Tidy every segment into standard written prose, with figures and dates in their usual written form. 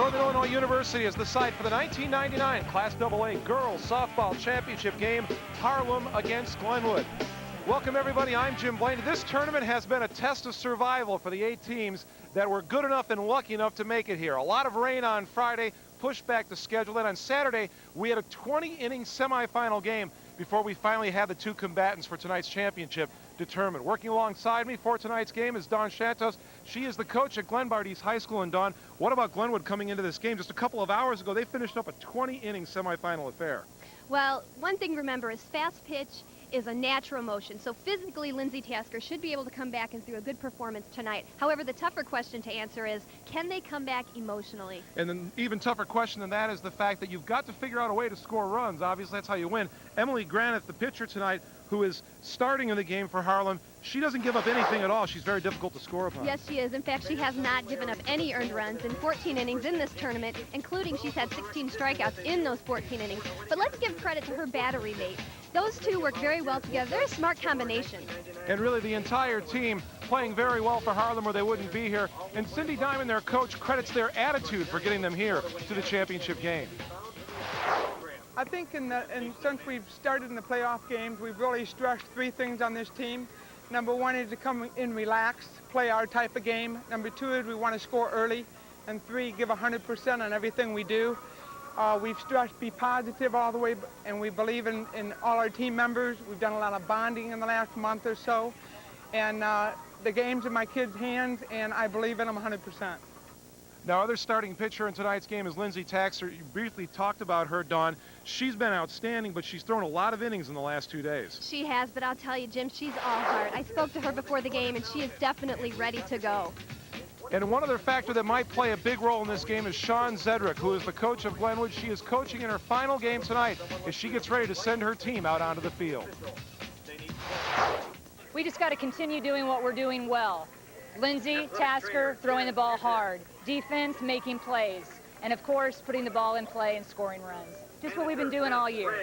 Northern Illinois University is the site for the 1999 Class AA Girls Softball Championship game, Harlem against Glenwood. Welcome everybody, I'm Jim Blaney. This tournament has been a test of survival for the 8 teams that were good enough and lucky enough to make it here. A lot of rain on Friday, pushed back the schedule. Then on Saturday, we had a 20-inning semifinal game before we finally had the 2 combatants for tonight's championship determined. Working alongside me for tonight's game is Dawn Shantos. She is the coach at Glenbard East High School. And Dawn, what about Glenwood coming into this game? Just a couple of hours ago, they finished up a 20-inning semifinal affair. Well, one thing to remember is fast pitch is a natural motion. So physically, Lindsay Tasker should be able to come back and through a good performance tonight. However, the tougher question to answer is, can they come back emotionally? And an even tougher question than that is the fact that you've got to figure out a way to score runs. Obviously, that's how you win. Emily Granith, the pitcher tonight, who is starting in the game for Harlem, she doesn't give up anything at all. She's very difficult to score upon. Yes, she is. In fact, she has not given up any earned runs in 14 innings in this tournament, including she's had 16 strikeouts in those 14 innings. But let's give credit to her battery mate. Those two work very well together. They're a smart combination. And really the entire team playing very well for Harlem or they wouldn't be here. And Cindy Diamond, their coach, credits their attitude for getting them here to the championship game. I think since we've started in the playoff games, we've really stressed 3 things on this team. Number 1 is to come in relaxed, play our type of game. Number 2 is we want to score early. And 3, give 100% on everything we do. We've stressed be positive all the way, and we believe in all our team members. We've done a lot of bonding in the last month or so. And the game's in my kids' hands, and I believe in them 100%. Now, other starting pitcher in tonight's game is Lindsay Tasker. You briefly talked about her, Dawn. She's been outstanding, but she's thrown a lot of innings in the last 2 days. She has, but I'll tell you, Jim, she's all heart. I spoke to her before the game, and she is definitely ready to go. And one other factor that might play a big role in this game is Shawn Zedrick, who is the coach of Glenwood. She is coaching in her final game tonight as she gets ready to send her team out onto the field. We just got to continue doing what we're doing well. Lindsay Tasker throwing the ball hard, defense making plays, and of course putting the ball in play and scoring runs. Just what we've been doing all year.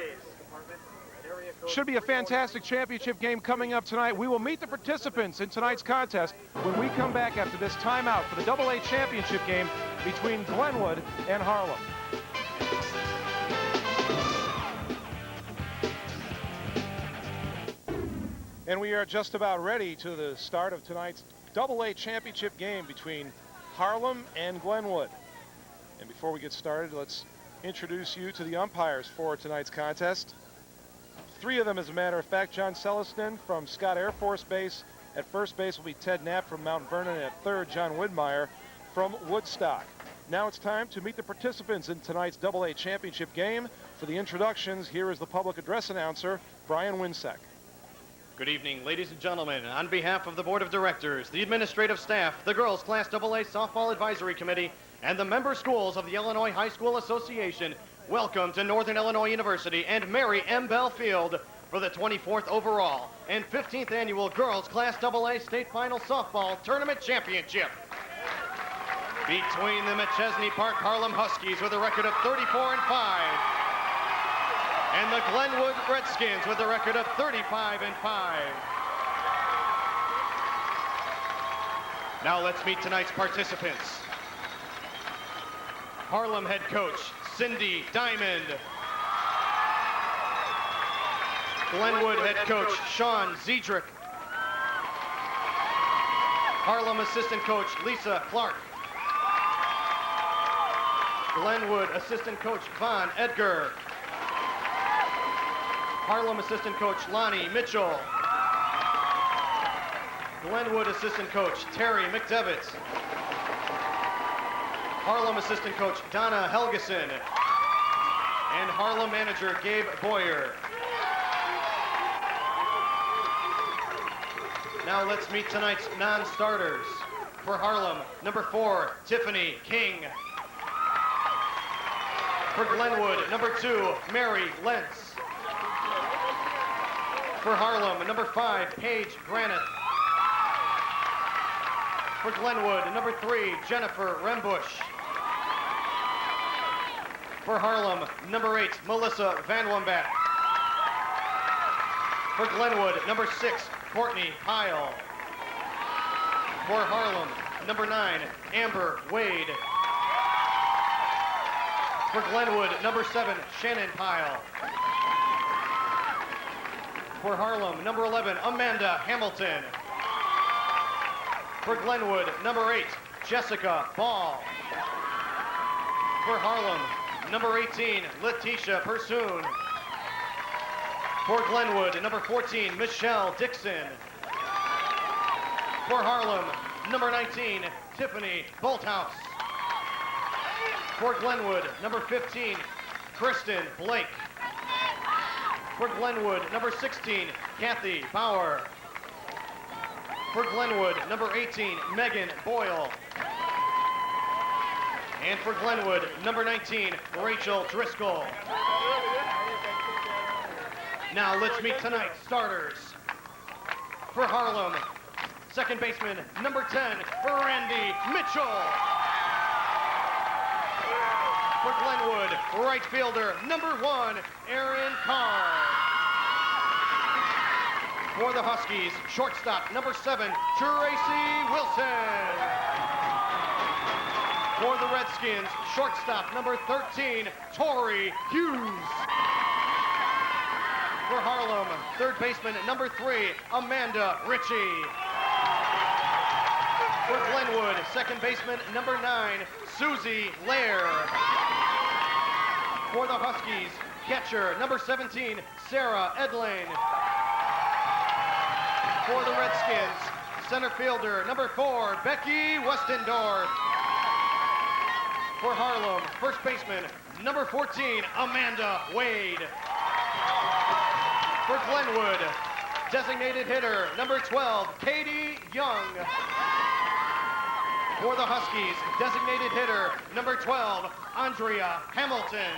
Should be a fantastic championship game coming up tonight. We will meet the participants in tonight's contest when we come back after this timeout for the AA championship game between Glenwood and Harlem. And we are just about ready to the start of tonight's AA championship game between Harlem and Glenwood. And before we get started, let's introduce you to the umpires for tonight's contest. 3 of them, as a matter of fact. John Celestin from Scott Air Force Base. At first base will be Ted Knapp from Mount Vernon, and at third, John Widmeyer from Woodstock. Now it's time to meet the participants in tonight's AA championship game. For the introductions, here is the public address announcer, Brian Winsek. Good evening, ladies and gentlemen. On behalf of the Board of Directors, the administrative staff, the Girls Class AA Softball Advisory Committee, and the member schools of the Illinois High School Association, welcome to Northern Illinois University and Mary M. Bell Field for the 24th overall and 15th annual Girls Class AA State Final Softball Tournament Championship. Between the Machesney Park Harlem Huskies with a record of 34-5 and the Glenwood Redskins with a record of 35-5. Now let's meet tonight's participants. Harlem head coach Cindy Diamond. Glenwood head coach Shawn Zedrick. Harlem assistant coach Lisa Clark. Glenwood assistant coach Von Edgar. Harlem assistant coach Lonnie Mitchell. Glenwood assistant coach Terry McDevitt. Harlem assistant coach Donna Helgeson. And Harlem manager Gabe Boyer. Now let's meet tonight's non-starters. For Harlem, number 4, Tiffany King. For Glenwood, number 2, Mary Lentz. For Harlem, number 5, Paige Granith. For Glenwood, number 3, Jennifer Rembush. For Harlem, number 8, Melissa Van Wambach. For Glenwood, number 6, Courtney Pyle. For Harlem, number 9, Amber Wade. For Glenwood, number 7, Shannon Pyle. For Harlem, number 11, Amanda Hamilton. For Glenwood, number 8, Jessica Ball. For Harlem, number 18, Letitia Pursoon. For Glenwood, number 14, Michelle Dixon. For Harlem, number 19, Tiffany Bolthouse. For Glenwood, number 15, Kristen Blake. For Glenwood, number 16, Kathy Bauer. For Glenwood, number 18, Megan Boyle. And for Glenwood, number 19, Rachel Driscoll. Now let's meet tonight's starters. For Harlem, second baseman, number 10, Randy Mitchell. For Glenwood, right fielder, number 1, Aaron Carr. For the Huskies, shortstop, number 7, Tracy Wilson. For the Redskins, shortstop, number 13, Tori Hughes. For Harlem, third baseman, number 3, Amanda Ritchie. For Glenwood, second baseman, number 9, Susie Lair. For the Huskies, catcher, number 17, Sarah Edlane. For the Redskins, center fielder, number 4, Becky Westendorf. For Harlem, first baseman, number 14, Amanda Wade. For Glenwood, designated hitter, number 12, Katie Young. For the Huskies, designated hitter, number 12, Andrea Hamilton.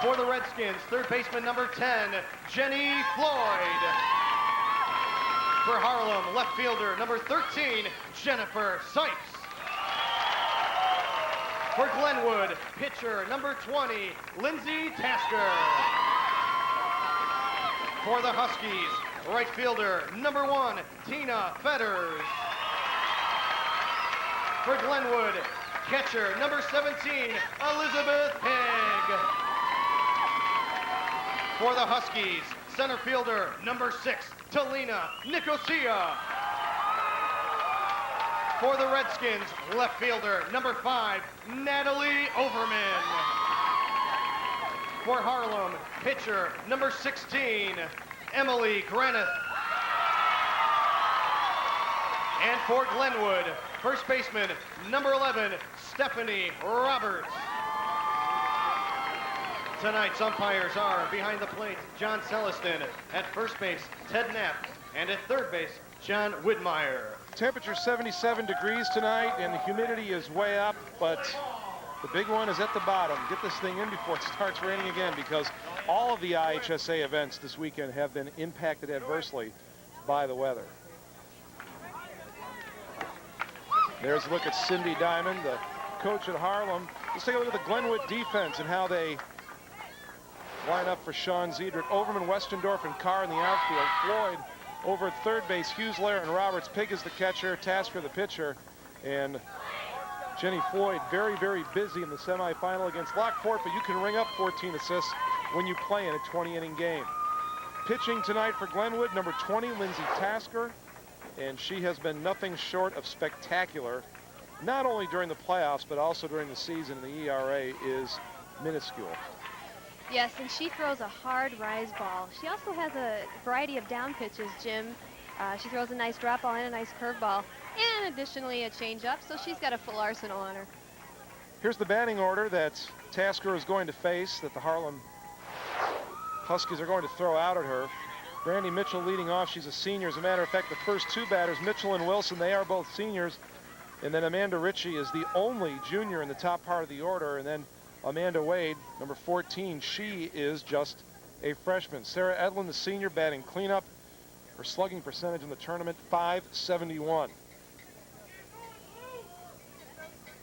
For the Redskins, third baseman, number 10, Jenny Floyd. For Harlem, left fielder, number 13, Jennifer Sipes. For Glenwood, pitcher, number 20, Lindsay Tasker. For the Huskies, right fielder, number 1, Tina Fetters. For Glenwood, catcher, number 17, Elizabeth Pegg. For the Huskies, center fielder, number 6, Talina Nicosia. For the Redskins, left fielder, number 5, Natalie Overman. For Harlem, pitcher, number 16, Emily Granith. And for Glenwood, first baseman, number 11, Stephanie Roberts. Tonight's umpires are behind the plate, John Celestin. At first base, Ted Knapp. And at third base, John Widmeyer. Temperature 77 degrees tonight, and the humidity is way up, but the big one is at the bottom. Get this thing in before it starts raining again, because all of the IHSA events this weekend have been impacted adversely by the weather. There's a look at Cindy Diamond, the coach at Harlem. Let's take a look at the Glenwood defense and how they line up for Sean Ziedrich. Overman, Westendorf, and Carr in the outfield. Floyd over at third base. Hughes, Lair, and Roberts. Pig is the catcher. Tasker the pitcher. And Jenny Floyd very, very busy in the semifinal against Lockport, but you can ring up 14 assists when you play in a 20-inning game. Pitching tonight for Glenwood, number 20, Lindsay Tasker. And she has been nothing short of spectacular, not only during the playoffs, but also during the season. The ERA is minuscule. Yes, and she throws a hard rise ball. She also has a variety of down pitches, Jim. She throws a nice drop ball and a nice curveball, and additionally a changeup, so she's got a full arsenal on her. Here's the batting order that Tasker is going to face, that the Harlem Huskies are going to throw out at her. Brandy Mitchell leading off. She's a senior. As a matter of fact, the first two batters, Mitchell and Wilson, they are both seniors. And then Amanda Ritchie is the only junior in the top part of the order. And then Amanda Wade, number 14, she is just a freshman. Sarah Edlin, the senior, batting cleanup. Her slugging percentage in the tournament, .571.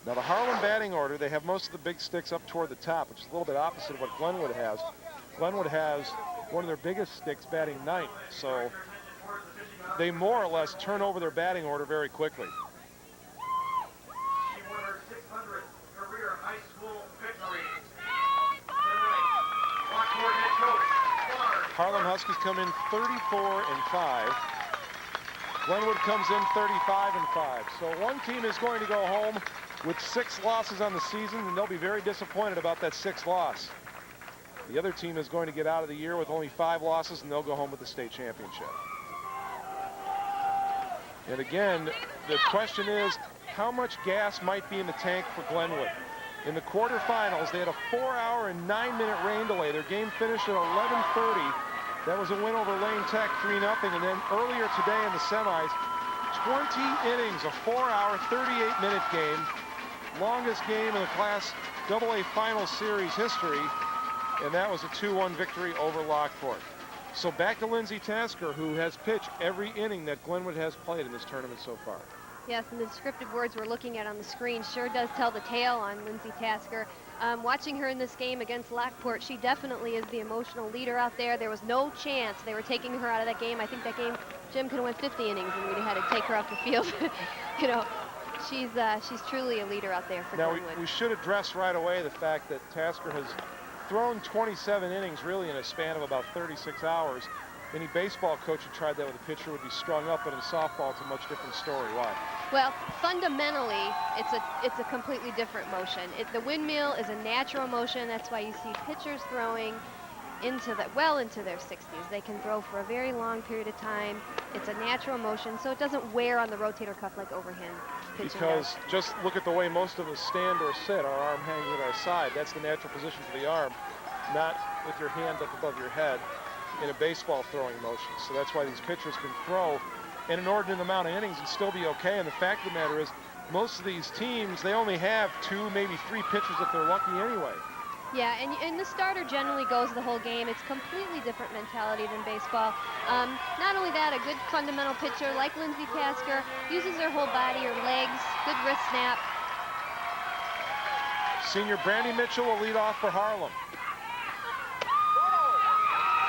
Now the Harlem batting order, they have most of the big sticks up toward the top, which is a little bit opposite of what Glenwood has. Glenwood has one of their biggest sticks batting ninth, so they more or less turn over their batting order very quickly. She won her 600th career high school Harlem Huskies come in 34-5. Glenwood comes in 35-5. So one team is going to go home with 6 losses on the season, and they'll be very disappointed about that 6th loss. The other team is going to get out of the year with only 5 losses, and they'll go home with the state championship. And again, the question is, how much gas might be in the tank for Glenwood? In the quarterfinals, they had a 4-hour and 9-minute rain delay. Their game finished at 11:30. That was a win over Lane Tech, 3-0. And then earlier today in the semis, 20 innings, a 4-hour, 38-minute game. Longest game in the Class AA Final Series history. And that was a 2-1 victory over Lockport. So back to Lindsay Tasker, who has pitched every inning that Glenwood has played in this tournament so far. Yes, and the descriptive words we're looking at on the screen sure does tell the tale on Lindsay Tasker. Watching her in this game against Lockport, she definitely is the emotional leader out there. There was no chance they were taking her out of that game. I think that game, Jim could have went 50 innings and we'd have had to take her off the field. You know, she's truly a leader out there for Glenwood. Now, we should address right away the fact that Tasker has thrown 27 innings really in a span of about 36 hours. Any baseball coach who tried that with a pitcher would be strung up, but in softball it's a much different story. Why? Well, fundamentally, it's a completely different motion. The windmill is a natural motion. That's why you see pitchers throwing into their 60s. They can throw for a very long period of time. It's a natural motion, so it doesn't wear on the rotator cuff like overhand pitching Because does. just look at the way most of us stand or sit. Our arm hangs at our side. That's the natural position for the arm, not with your hand up above your head in a baseball throwing motion. So that's why these pitchers can throw an inordinate amount of innings and still be okay. And the fact of the matter is, most of these teams, they only have 2, maybe 3 pitchers if they're lucky anyway. Yeah, and the starter generally goes the whole game. It's completely different mentality than baseball. Not only that, a good fundamental pitcher like Lindsay Tasker uses her whole body, her legs, good wrist snap. Senior Brandy Mitchell will lead off for Harlem.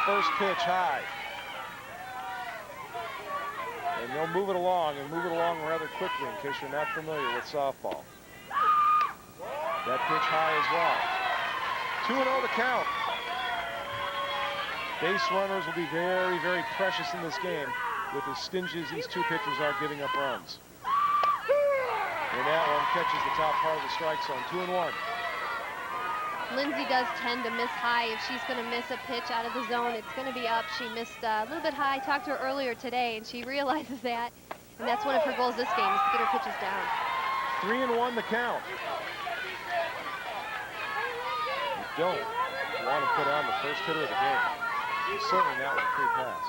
First pitch high. And they'll move it along, and move it along rather quickly in case you're not familiar with softball. That pitch high as well. 2-0 the count. Base runners will be very, very precious in this game with as stingy as these 2 pitchers are giving up runs. And that one catches the top part of the strike zone. 2-1. Lindsay does tend to miss high. If she's going to miss a pitch out of the zone, it's going to be up. She missed a little bit high. I talked to her earlier today, and she realizes that. And that's one of her goals this game, is to get her pitches down. 3-1 the count. You don't want to put on the first hitter of the game. Certainly not with a free pass.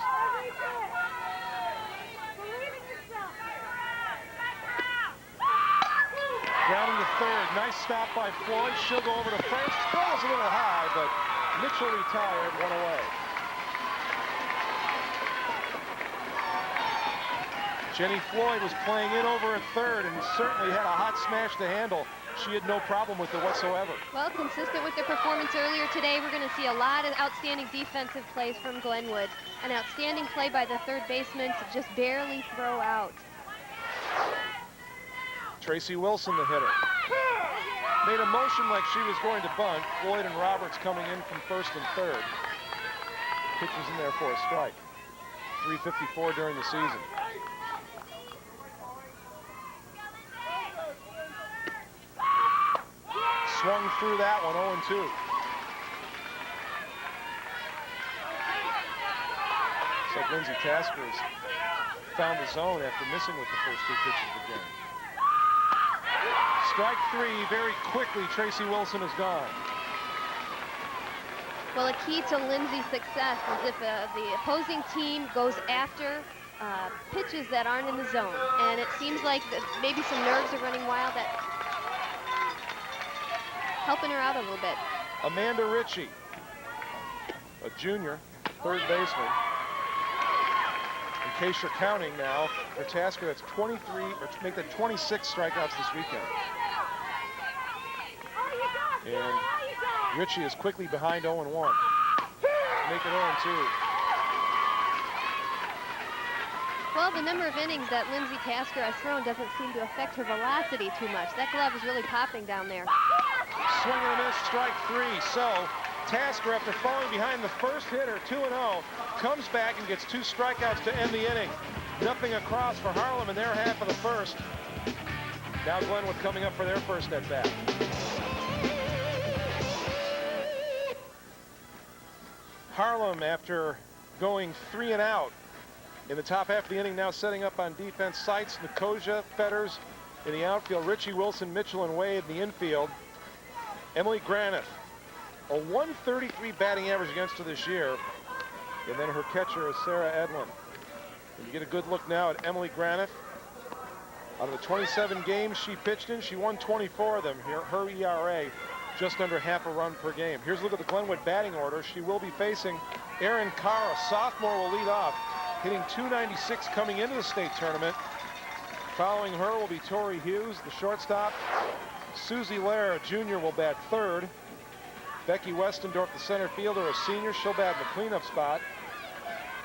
Grounding to third. Nice stop by Floyd. She'll go over to first. Falls a little high, but Mitchell retired, 1 away. Jenny Floyd was playing in over at third and certainly had a hot smash to handle. She had no problem with it whatsoever. Well, consistent with their performance earlier today, we're going to see a lot of outstanding defensive plays from Glenwood. An outstanding play by the third baseman to just barely throw out. Tracy Wilson, the hitter, made a motion like she was going to bunt. Floyd and Roberts coming in from first and third. Pitches in there for a strike. 354 during the season. Swung through that one, 0-2. Looks like Lindsay Tasker has found the zone after missing with the first 2 pitches of the game. Strike 3, very quickly, Tracy Wilson is gone. Well, a key to Lindsay's success is if the opposing team goes after pitches that aren't in the zone. And it seems like maybe some nerves are running wild. That's helping her out a little bit. Amanda Ritchie, a junior, third baseman. In case you're counting now, for Tasker, that's 23, or to make that 26 strikeouts this weekend. And Ritchie is quickly behind 0-1. Make it 0-2. Well, the number of innings that Lindsay Tasker has thrown doesn't seem to affect her velocity too much. That glove is really popping down there. Swing and a miss, strike 3. So Tasker, after falling behind the first hitter, 2-0, comes back and gets 2 strikeouts to end the inning. Nothing across for Harlem in their half of the first. Now Glenwood coming up for their first at bat. Harlem, after going 3 and out in the top half of the inning, now setting up on defense. Seitz, Nicosia, Fetters in the outfield. Richie Wilson, Mitchell, and Wade in the infield. Emily Graniff, a 133 batting average against her this year. And then her catcher is Sarah Edlin. And you get a good look now at Emily Graniff. Out of the 27 games she pitched in, she won 24 of them. Her ERA just under half a run per game. Here's a look at the Glenwood batting order. She will be facing Erin Carr, a sophomore, will lead off, hitting .296 coming into the state tournament. Following her will be Tori Hughes, the shortstop. Susie Lair, a junior, will bat third. Becky Westendorf, the center fielder, a senior, she'll bat in the cleanup spot.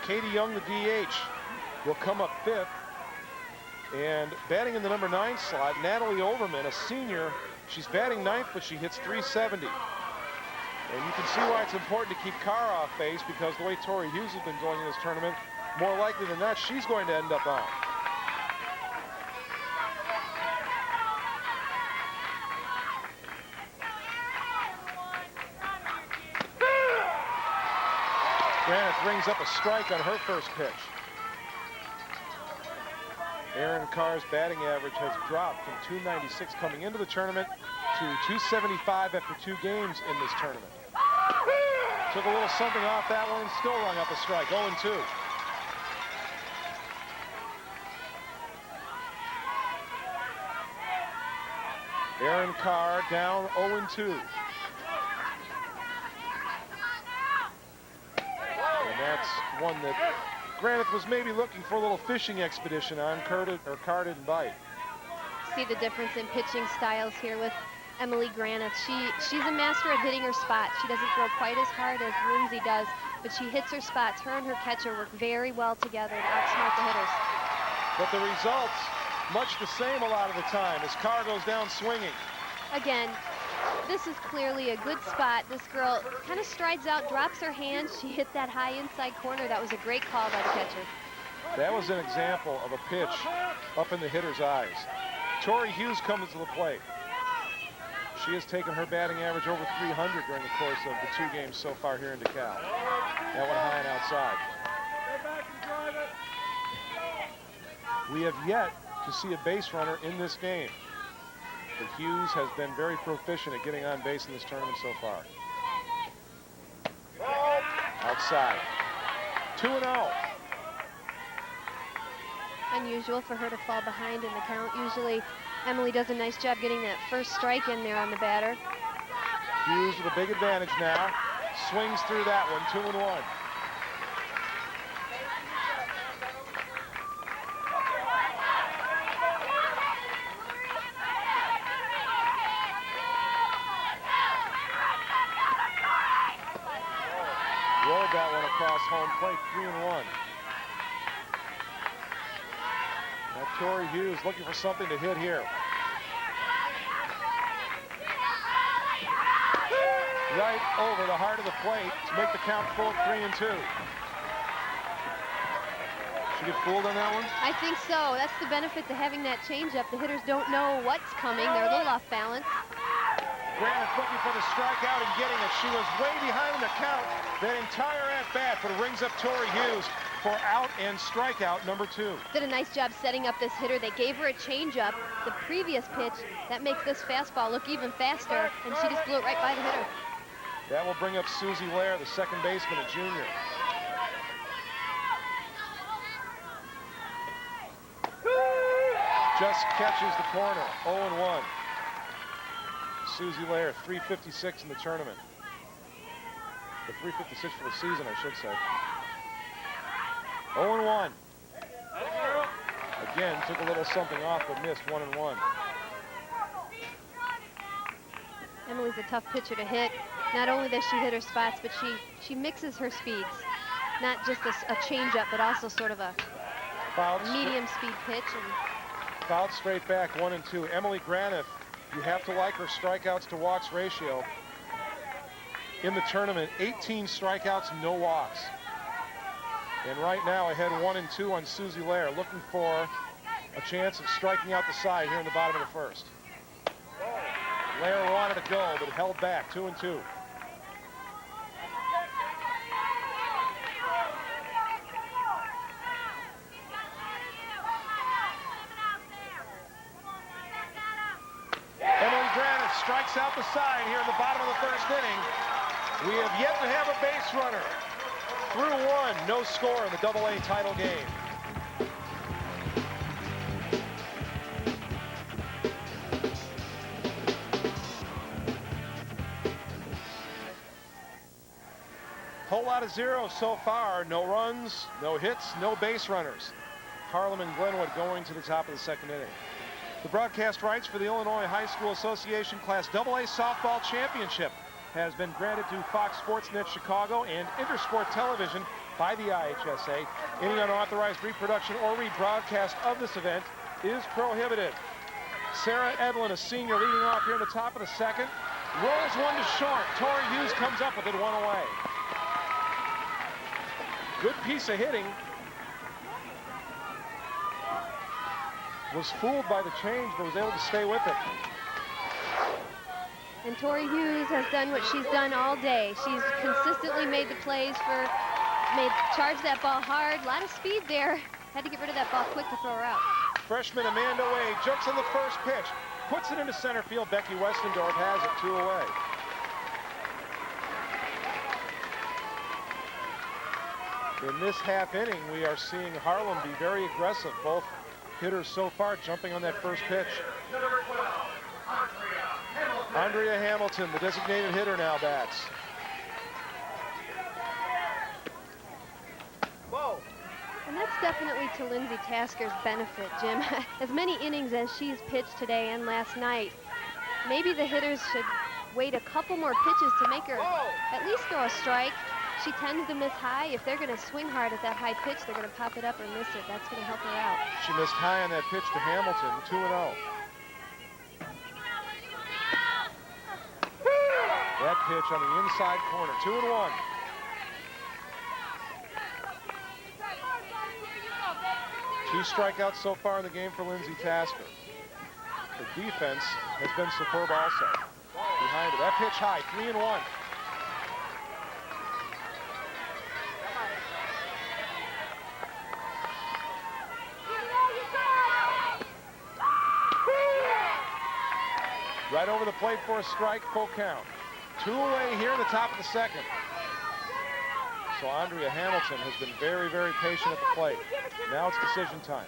Katie Young, the DH, will come up fifth. And batting in the number 9 slot, Natalie Overman, a senior. She's batting ninth, but she hits .370. And you can see why it's important to keep Carr off base, because the way Tori Hughes has been going in this tournament, more likely than not, she's going to end up on. Graniff rings up a strike on her first pitch. Erin Carr's batting average has dropped from .296 coming into the tournament to .275 after 2 games in this tournament. Took a little something off that one and still rung up a strike, 0-2. Erin Carr down 0-2. And that's one that Graniff was maybe looking for a little fishing expedition on. Carr didn't bite. See the difference in pitching styles here with Emily Graniff. She's a master of hitting her spots. She doesn't throw quite as hard as Lindsay does, but she hits her spots. Her and her catcher work very well together to outsmart the hitters. But the results, much the same a lot of the time, as Carr goes down swinging. Again, this is clearly a good spot. This girl kind of strides out, drops her hands. She hit that high inside corner. That was a great call by the catcher. That was an example of a pitch up in the hitter's eyes. Tori Hughes comes to the plate. She has taken her batting average over 300 during the course of the 2 games so far here in DeKalb. That one high and outside. We have yet to see a base runner in this game. But Hughes has been very proficient at getting on base in this tournament so far. Outside. 2-0. Unusual for her to fall behind in the count. Usually Emily does a nice job getting that first strike in there on the batter. Hughes with a big advantage now. Swings through that one, 2-1. Rolled that one across home plate, 3-1. Now Tori Hughes looking for something to hit here. Right over the heart of the plate to make the count full, 3-2. She get fooled on that one? I think so. That's the benefit to having that changeup. The hitters don't know what's coming. They're a little off balance. Graniff looking for the strikeout and getting it. She was way behind the count that entire at-bat, but it rings up Tori Hughes for out and strikeout number 2. Did a nice job setting up this hitter. They gave her a changeup. The previous pitch, that makes this fastball look even faster, and she just blew it right by the hitter. That will bring up Susie Lair, the second baseman, a junior. Just catches the corner, 0-1. Susie Lair, 356 in the tournament. The 356 for the season, I should say. 0-1. Again, took a little something off, but missed 1-1. Emily's a tough pitcher to hit. Not only does she hit her spots, but she mixes her speeds. Not just a changeup, but also sort of a medium speed pitch. And fouled straight back, 1-2. Emily Graniff, you have to like her strikeouts to walks ratio. in the tournament, 18 strikeouts, no walks. And right now ahead 1-2 on Susie Lair, looking for a chance of striking out the side here in the bottom of the first. Lair wanted to go, but held back, 2-2. Strikes out the side here in the bottom of the first inning. We have yet to have a base runner. Through one, no score in the Double-A title game. Whole lot of zeros so far. No runs, no hits, no base runners. Harlem and Glenwood going to the top of the second inning. The broadcast rights for the Illinois High School Association Class AA Softball Championship has been granted to Fox Sportsnet Chicago and Intersport Television by the IHSA. Any unauthorized reproduction or rebroadcast of this event is prohibited. Sarah Edlin, a senior, leading off here in the top of the second. Rolls one to short. Tori Hughes comes up with it, one away. Good piece of hitting. Was fooled by the change, but was able to stay with it. And Tori Hughes has done what she's done all day. She's consistently made the plays charged that ball hard. A lot of speed there. Had to get rid of that ball quick to throw her out. Freshman Amanda Wade jumps on the first pitch, puts it into center field. Becky Westendorf has it, 2 away. In this half inning, we are seeing Harlem be very aggressive. Both hitters so far jumping on that first pitch. Andrea Hamilton, the designated hitter, now bats. And that's definitely to Lindsay Tasker's benefit, Jim. As many innings as she's pitched today and last night, maybe the hitters should wait a couple more pitches to make her at least throw a strike. She tends to miss high. If they're going to swing hard at that high pitch, they're going to pop it up or miss it. That's going to help her out. She missed high on that pitch to Hamilton, 2-0. That pitch on the inside corner, 2-1. Two strikeouts so far in the game for Lindsay Tasker. The defense has been superb also. Behind her, that pitch high, 3-1. Right over the plate for a strike, full count. 2 away here in the top of the second. So Andrea Hamilton has been very, very patient at the plate. Now it's decision time.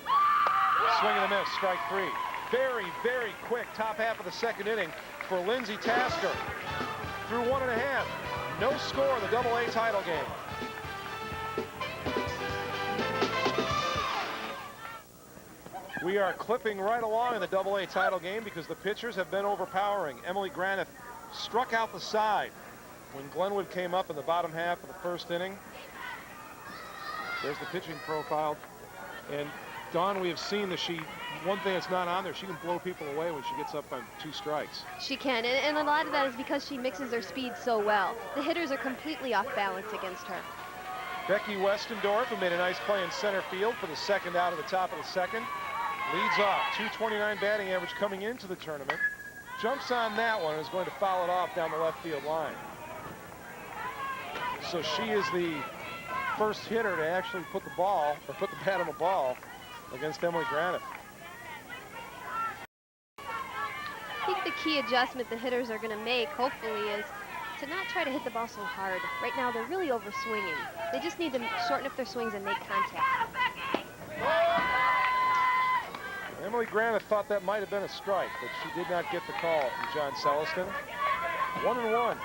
Swing and a miss, strike 3. Very, very quick top half of the second inning for Lindsay Tasker. Through 1.5. No score in the Double-A title game. We are clipping right along in the Double-A title game because the pitchers have been overpowering. Emily Granith struck out the side when Glenwood came up in the bottom half of the first inning. There's the pitching profile. And Dawn, we have seen that one thing that's not on there, she can blow people away when she gets up on 2 strikes. She can, and a lot of that is because she mixes her speed so well. The hitters are completely off balance against her. Becky Westendorf, who made a nice play in center field for the second out of the top of the second, leads off. 229 batting average coming into the tournament. Jumps on that one and is going to foul it off down the left field line. So she is the first hitter to actually put the bat on the ball against Emily Granith. I think the key adjustment the hitters are going to make, hopefully, is to not try to hit the ball so hard. Right now, they're really over-swinging. They just need to shorten up their swings and make contact. Emily Granith thought that might have been a strike, but she did not get the call from John Celestin. 1-1.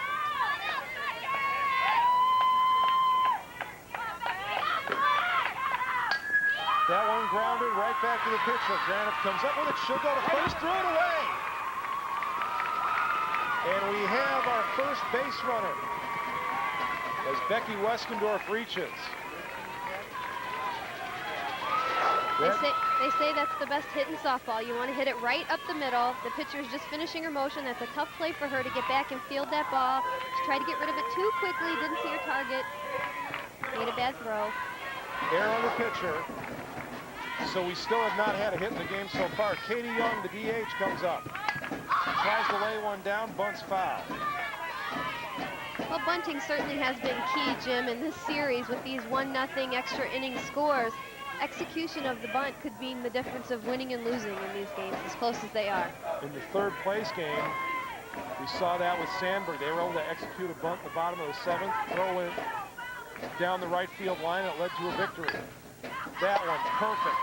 That one grounded right back to the pitcher. Granith comes up with it. She'll go to first, throw it away. And we have our first base runner as Becky Westendorf reaches. They say that's the best hit in softball. You want to hit it right up the middle. The pitcher's just finishing her motion. That's a tough play for her to get back and field that ball. She tried to get rid of it too quickly, didn't see her target. Made a bad throw. Error on the pitcher. So we still have not had a hit in the game so far. Katie Young, the DH, comes up. Tries to lay one down, bunts foul. Well, bunting certainly has been key, Jim, in this series with these 1-0 extra inning scores. Execution of the bunt could mean the difference of winning and losing in these games, as close as they are. In the third place game, we saw that with Sandberg. They were able to execute a bunt in the bottom of the 7th, throw it down the right field line, and it led to a victory. That one, perfect.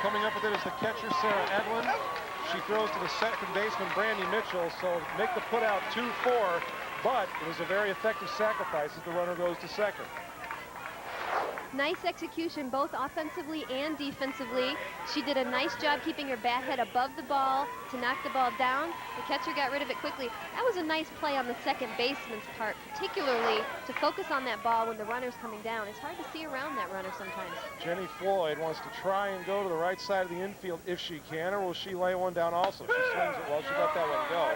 Coming up with it is the catcher, Sarah Edlin. She throws to the second baseman, Brandy Mitchell, so make the put out 2-4, but it was a very effective sacrifice as the runner goes to second. Nice execution, both offensively and defensively. She did a nice job keeping her bat head above the ball to knock the ball down. The catcher got rid of it quickly. That was a nice play on the second baseman's part, particularly to focus on that ball when the runner's coming down. It's hard to see around that runner sometimes. Jenny Floyd wants to try and go to the right side of the infield if she can, or will she lay one down also? She swings it well. She let that one go.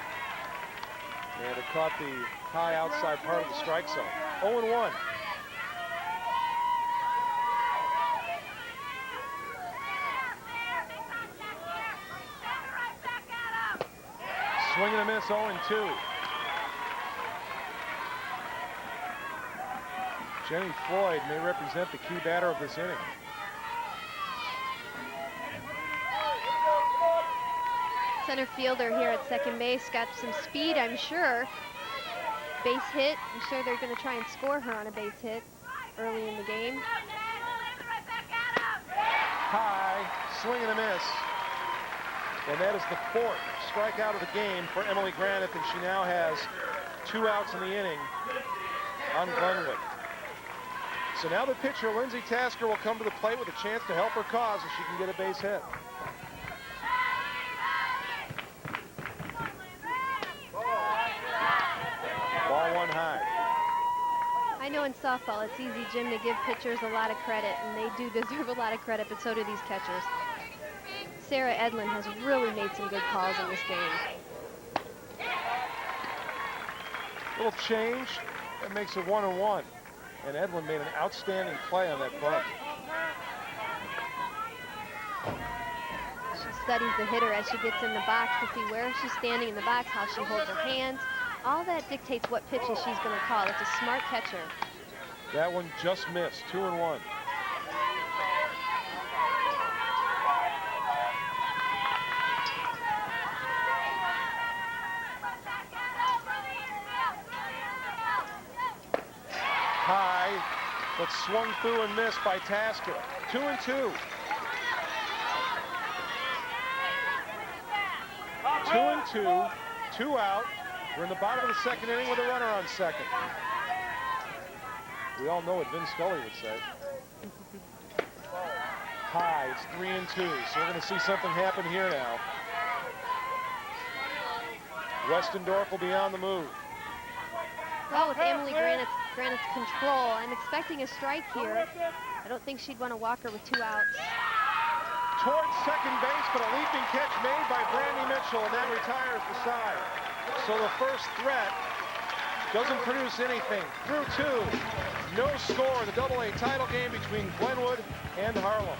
And it caught the high outside part of the strike zone. 0-1. Swing and a miss, 0-2. Jenny Floyd may represent the key batter of this inning. Center fielder here at second base got some speed, I'm sure. Base hit. I'm sure they're going to try and score her on a base hit early in the game. High, swing and a miss. And that is the 4th strikeout of the game for Emily Granith, and she now has 2 outs in the inning on Glenwood. So now the pitcher, Lindsay Tasker, will come to the plate with a chance to help her cause if she can get a base hit. Ball 1 high. I know in softball it's easy, Jim, to give pitchers a lot of credit, and they do deserve a lot of credit, but so do these catchers. Sarah Edlin has really made some good calls in this game. Little change, that makes it 1-1. And Edlin made an outstanding play on that bunt. She studies the hitter as she gets in the box to see where she's standing in the box, how she holds her hands. All that dictates what pitches she's going to call. It's a smart catcher. That one just missed, 2-1. High, but swung through and missed by Tasker. 2-2. 2-2, 2 out. We're in the bottom of the second inning with a runner on second. We all know what Vin Scully would say. High, it's 3-2, so we're going to see something happen here now. Westendorf will be on the move. Well, with Emily Granite's control, I'm expecting a strike here. I don't think she'd want to walk her with 2 outs. Towards second base, but a leaping catch made by Brandy Mitchell, and that retires the side. So the first threat doesn't produce anything. Through 2, no score. The AA title game between Glenwood and Harlem.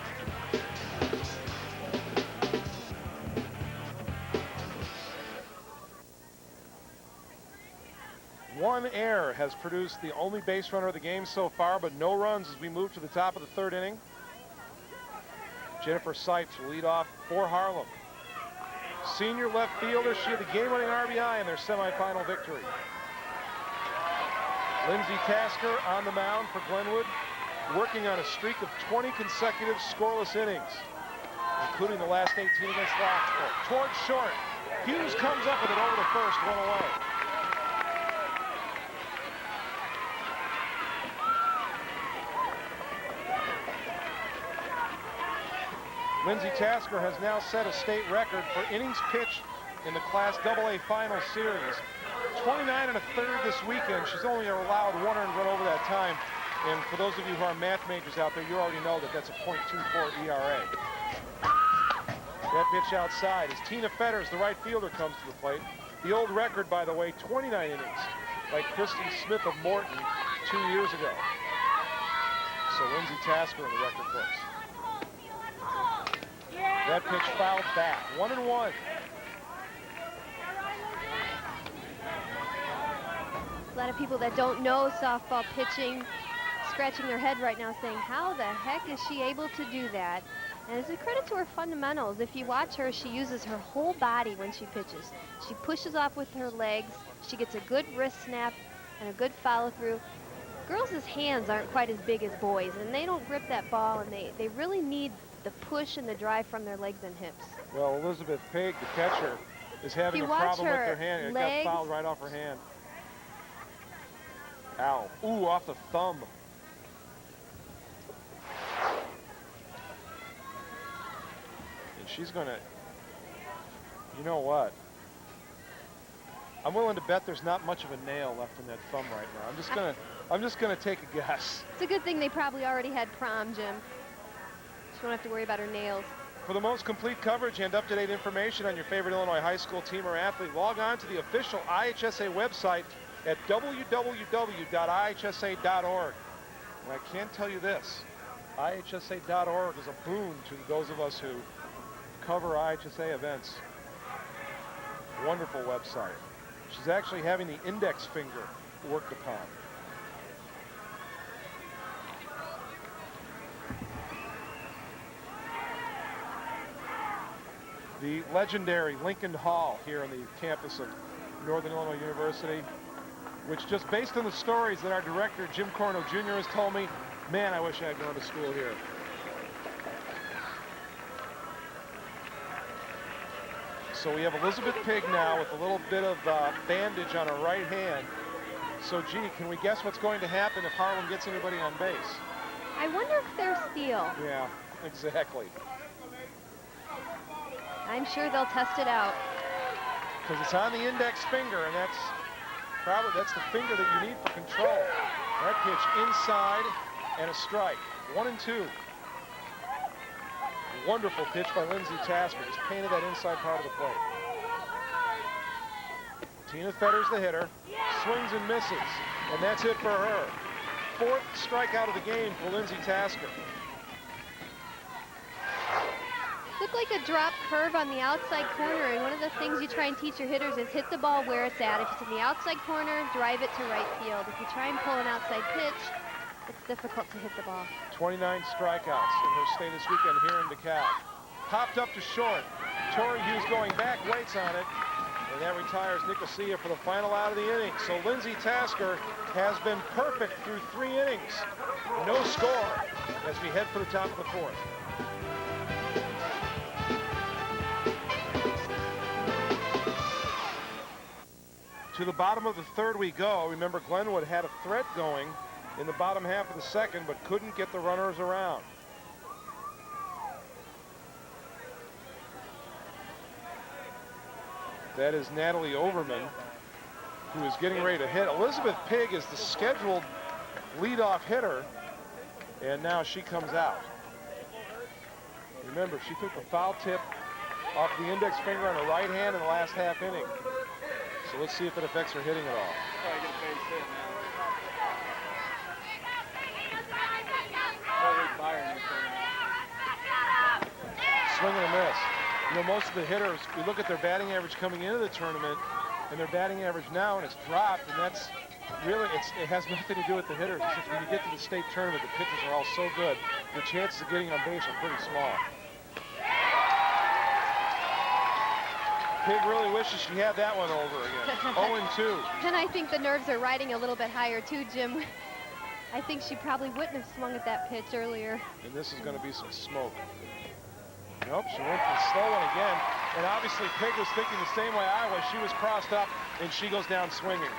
One error has produced the only base runner of the game so far, but no runs as we move to the top of the 3rd inning. Jennifer Sipes will lead off for Harlem. Senior left fielder, she had the game-winning RBI in their semifinal victory. Lindsay Tasker on the mound for Glenwood, working on a streak of 20 consecutive scoreless innings, including the last 18 against Lockport. Towards short, Hughes comes up with it over the first, 1 away. Lindsay Tasker has now set a state record for innings pitched in the Class AA Final Series. 29 1/3 this weekend. She's only allowed 1 earned run over that time. And for those of you who are math majors out there, you already know that that's a .24 ERA. That pitch outside as Tina Fetters, the right fielder, comes to the plate. The old record, by the way, 29 innings, like Kristen Smith of Morton 2 years ago. So Lindsay Tasker in the record books. That pitch fouled back. 1-1. A lot of people that don't know softball pitching scratching their head right now saying, how the heck is she able to do that? And it's a credit to her fundamentals. If you watch her, she uses her whole body when she pitches. She pushes off with her legs. She gets a good wrist snap and a good follow through. Girls' hands aren't quite as big as boys, and they don't grip that ball, and they really need the push and the drive from their legs and hips. Well, Elizabeth Pig, the catcher, is having a problem with her hand. It got fouled right off her hand. Ow. Ooh, off the thumb. And she's going to, you know what? I'm willing to bet there's not much of a nail left in that thumb right now. I'm just gonna take a guess. It's a good thing they probably already had prom, Jim. She won't have to worry about her nails. For the most complete coverage and up-to-date information on your favorite Illinois high school team or athlete, log on to the official IHSA website at www.ihsa.org. And I can tell you this, IHSA.org is a boon to those of us who cover IHSA events. Wonderful website. She's actually having the index finger worked upon. The legendary Lincoln Hall here on the campus of Northern Illinois University, which just based on the stories that our director, Jim Corno Jr. has told me, man, I wish I had gone to school here. So we have Elizabeth Pig now with a little bit of bandage on her right hand. So, gee, can we guess what's going to happen if Harlem gets anybody on base? I wonder if they're steal. Yeah, exactly. I'm sure they'll test it out. Because it's on the index finger, and that's the finger that you need for control. That pitch inside and a strike. 1-2. Wonderful pitch by Lindsay Tasker. Just painted that inside part of the plate. Tina Fetters, the hitter, swings and misses, and that's it for her. Fourth strikeout of the game for Lindsay Tasker. Looked like a drop curve on the outside corner, and one of the things you try and teach your hitters is hit the ball where it's at. If it's in the outside corner, drive it to right field. If you try and pull an outside pitch, it's difficult to hit the ball. 29 strikeouts in her stay this weekend here in DeKalb. Popped up to short. Tori Hughes going back, waits on it, and that retires Nicosia for the final out of the inning. So Lindsay Tasker has been perfect through 3 innings. No score as we head for the top of the fourth. To the bottom of the third we go. Remember, Glenwood had a threat going in the bottom half of the second, but couldn't get the runners around. That is Natalie Overman, who is getting ready to hit. Elizabeth Pig is the scheduled leadoff hitter, and now she comes out. Remember, she took the foul tip off the index finger on her right hand in the last half inning. So let's see if it affects her hitting at all. Swing and a miss. You know, most of the hitters, we look at their batting average coming into the tournament and their batting average now, and it's dropped, and that's really, it has nothing to do with the hitters. It's just when you get to the state tournament, the pitchers are all so good, your chances of getting on base are pretty small. Pig really wishes she had that one over again. 0-2. And I think the nerves are riding a little bit higher too, Jim. I think she probably wouldn't have swung at that pitch earlier. And this is going to be some smoke. Nope, she went for the slow one again. And obviously Pig was thinking the same way I was. She was crossed up, and she goes down swinging.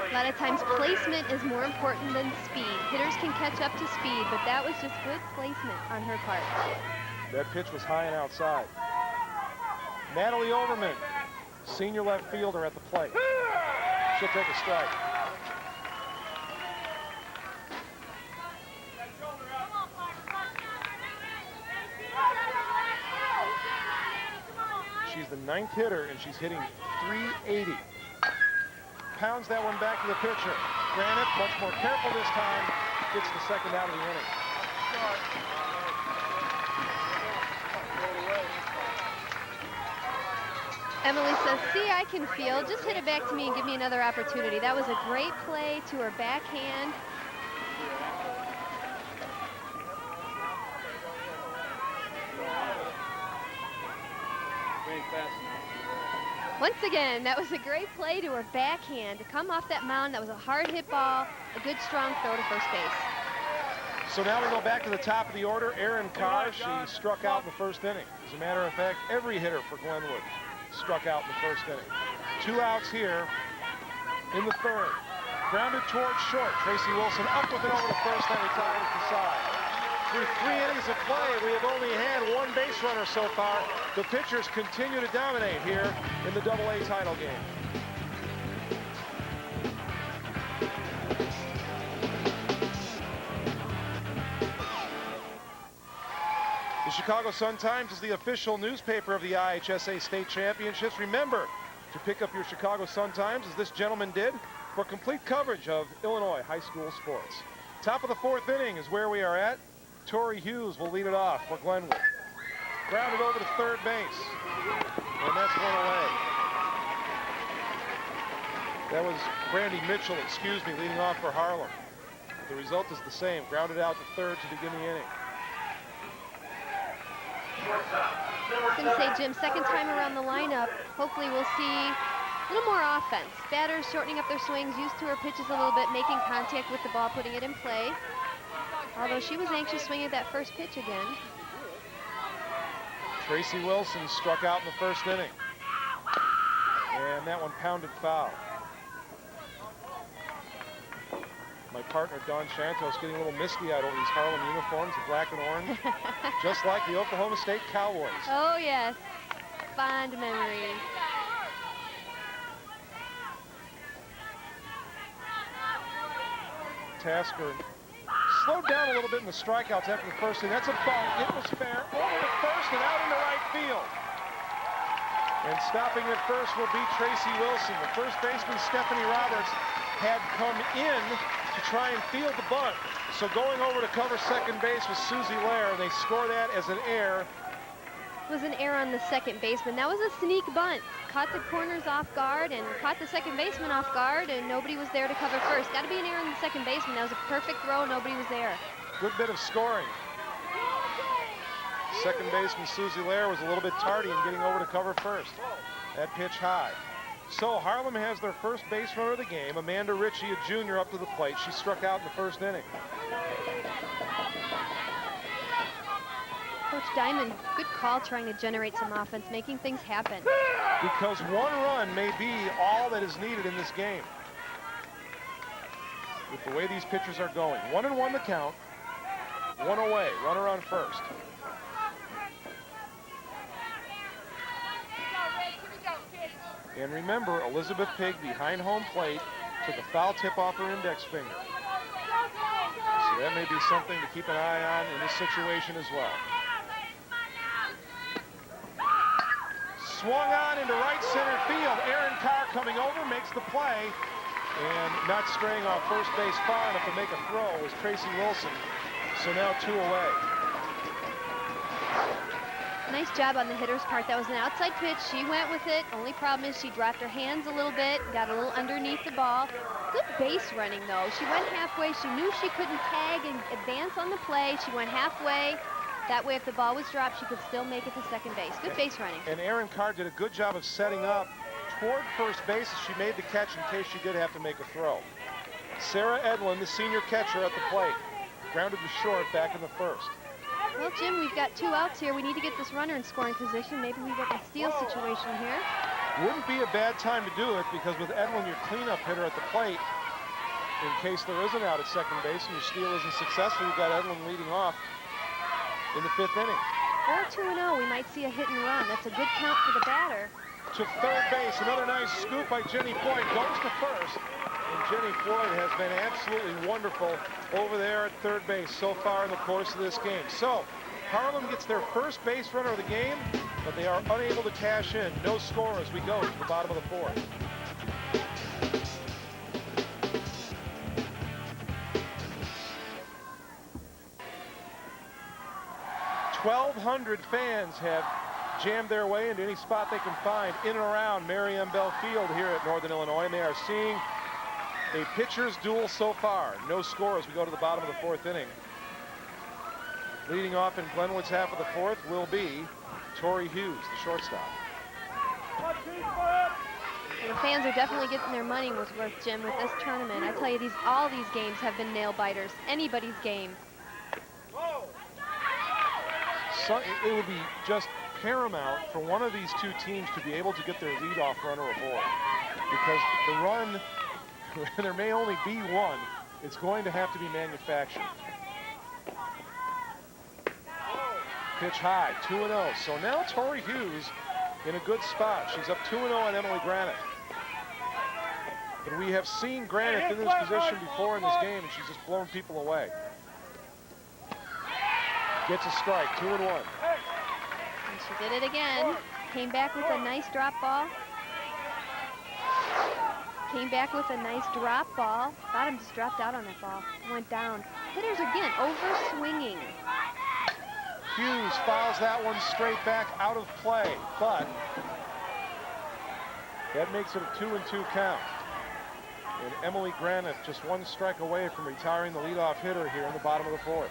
A lot of times placement is more important than speed. Hitters can catch up to speed, but that was just good placement on her part. That pitch was high and outside. Natalie Overman, senior left fielder at the plate. she'll take a strike. She's the 9th hitter, and she's hitting .380. Pounds that one back to the pitcher. Granite, much more careful this time, gets the second out of the inning. Emily says, see, I can feel. Just hit it back to me and give me another opportunity. That was a great play to her backhand. Once again, that was a great play to her backhand. To come off that mound, that was a hard hit ball, a good strong throw to first base. So now we go back to the top of the order. Erin Carr, she struck out in the first inning. As a matter of fact, every hitter for Glenwood struck out in the first inning. 2 outs here in the third. Grounded towards short. Tracy Wilson up with it over the first and retired at the side. Through 3 innings of play, we have only had 1 base runner so far. The pitchers continue to dominate here in the AA title game. The Chicago Sun-Times is the official newspaper of the IHSA State Championships. Remember to pick up your Chicago Sun-Times, as this gentleman did, for complete coverage of Illinois high school sports. Top of the 4th inning is where we are at. Tori Hughes will lead it off for Glenwood. Grounded over to third base, and that's one away. That was Brandy Mitchell, leading off for Harlem. The result is the same. Grounded out to third to begin the inning. I was going to say, Jim, second time around the lineup, hopefully we'll see a little more offense. Batters shortening up their swings, used to her pitches a little bit, making contact with the ball, putting it in play. Although she was anxious swinging at that first pitch again. Tracy Wilson struck out in the first inning. And that one pounded foul. My partner, Don Santos, getting a little misty-eyed over these Harlem uniforms, the black and orange, just like the Oklahoma State Cowboys. Oh, yes. Fond memories. Tasker slowed down a little bit in the strikeouts after the first inning. That's a bunt. It was fair. Over to first and out into right field. And stopping at first will be Tracy Wilson. The first baseman, Stephanie Roberts, had come in to try and field the bunt. So going over to cover second base was Susie Lair, and they score that as an error. It was an error on the second baseman. That was a sneak bunt. Caught the corners off guard and caught the second baseman off guard, and nobody was there to cover first. Got to be an error on the second baseman. That was a perfect throw. Nobody was there. Good bit of scoring. Second baseman Susie Lair was a little bit tardy in getting over to cover first. That pitch high. So Harlem has their first base runner of the game, Amanda Ritchie, a junior, up to the plate. She struck out in the first inning. Coach Diamond, good call trying to generate some offense, making things happen. Because 1 run may be all that is needed in this game. With the way these pitchers are going. 1-1 the count. 1 away. Runner on first. And remember, Elizabeth Pig behind home plate took a foul tip off her index finger. So that may be something to keep an eye on in this situation as well. Swung on into right center field. Erin Carr coming over, makes the play. And not straying off first base far enough to make a throw was Tracy Wilson. So now 2 away. Nice job on the hitter's part. That was an outside pitch. She went with it. Only problem is she dropped her hands a little bit, got a little underneath the ball. Good base running, though. She went halfway. She knew she couldn't tag and advance on the play. She went halfway. That way, if the ball was dropped, she could still make it to second base. Good base running. And Erin Carr did a good job of setting up toward first base as she made the catch in case she did have to make a throw. Sarah Edlin, the senior catcher, at the plate. Grounded to short back in the first. Well, Jim, we've got 2 outs here. We need to get this runner in scoring position. Maybe we get a steal situation here. Wouldn't be a bad time to do it, because with Edlin, your cleanup hitter at the plate, in case there is an out at second base and your steal isn't successful, you've got Edlin leading off in the 5th inning. Or 2-0, we might see a hit and run. That's a good count for the batter. to third base. Another nice scoop by Jenny Floyd. Goes to first. And Jenny Floyd has been absolutely wonderful over there at third base so far in the course of this game. So Harlem gets their first base runner of the game, but they are unable to cash in. No score as we go to the bottom of the fourth. 1,200 fans have jammed their way into any spot they can find in and around Mary M. Bell Field here at Northern Illinois, and they are seeing a pitcher's duel so far. No score as we go to the bottom of the fourth inning. Leading off in Glenwood's half of the fourth will be Tori Hughes, the shortstop. The fans are definitely getting their money worth, Jim, with this tournament. I tell you, all these games have been nail biters. Anybody's game. So it would be just paramount for one of these two teams to be able to get their leadoff runner aboard, because the run, there may only be one, it's going to have to be manufactured. Pitch high, 2-0. So now Tori Hughes in a good spot. She's up 2-0 on Emily Granite. But we have seen Granite in this position before in this game, and she's just blown people away. Gets a strike, 2-1. And she did it again. Came back with a nice drop ball. Came back with a nice drop ball. Bottom just dropped out on that ball. Went down. Hitters again over swinging. Hughes fouls that one straight back out of play, but that makes it a 2-2 count. And Emily Granite just one strike away from retiring the leadoff hitter here in the bottom of the fourth.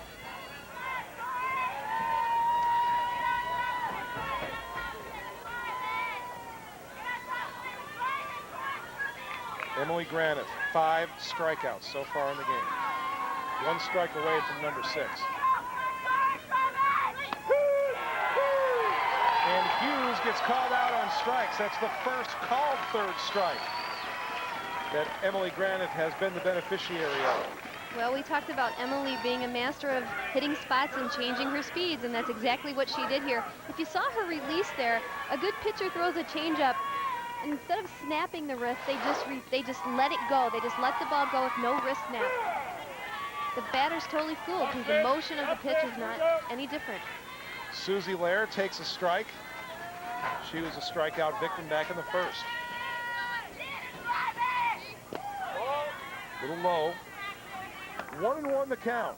Emily Granite, 5 strikeouts so far in the game. 1 strike away from number 6. And Hughes gets called out on strikes. That's the first called third strike that Emily Granite has been the beneficiary of. Well, we talked about Emily being a master of hitting spots and changing her speeds, and that's exactly what she did here. If you saw her release there, a good pitcher throws a changeup. Instead of snapping the wrist, they just let it go. They just let the ball go with no wrist snap. The batter's totally fooled because the motion of the pitch is not any different. Susie Lair takes a strike. She was a strikeout victim back in the first. Little low. 1-1 the count.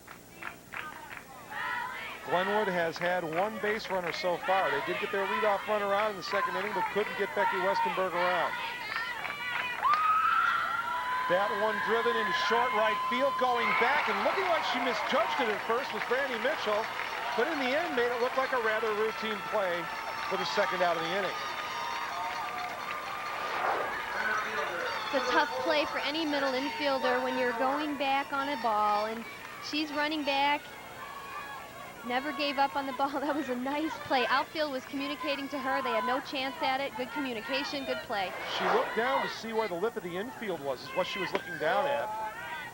Glenwood has had 1 base runner so far. They did get their leadoff runner out in the second inning, but couldn't get Becky Westenberg around. That one driven into short right field, going back and looking like she misjudged it at first was Brandy Mitchell, but in the end made it look like a rather routine play for the second out of the inning. It's a tough play for any middle infielder when you're going back on a ball, and she's running back. Never gave up on the ball. That was a nice play. Outfield was communicating to her. They had no chance at it. Good communication, good play. She looked down to see where the lip of the infield was, is what she was looking down at.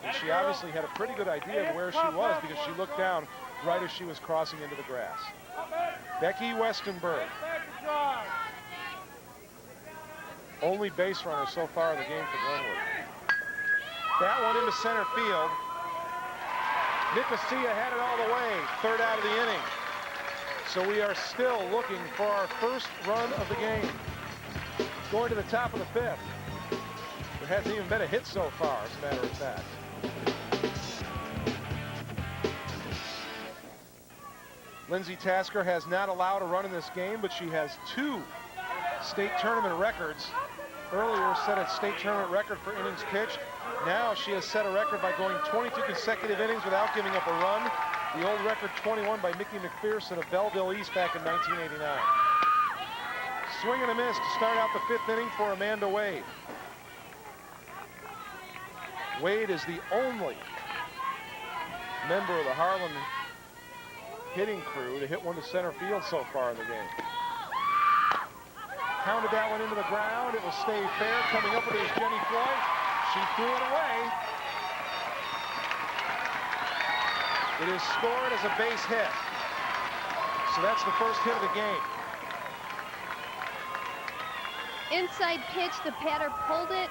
And she obviously had a pretty good idea of where she was because she looked down right as she was crossing into the grass. Becky Westenberg. Only base runner so far in the game for Glenwood. That one into center field. Nicosia had it all the way, third out of the inning. So we are still looking for our first run of the game. Going to the top of the 5th. There hasn't even been a hit so far, as a matter of fact. Lindsay Tasker has not allowed a run in this game, but she has 2 state tournament records. Earlier set a state tournament record for innings pitched. Now she has set a record by going 22 consecutive innings without giving up a run. The old record 21 by Mickey McPherson of Belleville East back in 1989. Swing and a miss to start out the 5th inning for Amanda Wade. Wade is the only member of the Harlem hitting crew to hit one to center field so far in the game. Pounded that one into the ground. It will stay fair. Coming up with it is Jenny Floyd. She threw it away. It is scored as a base hit. So that's the first hit of the game. Inside pitch, the batter pulled it.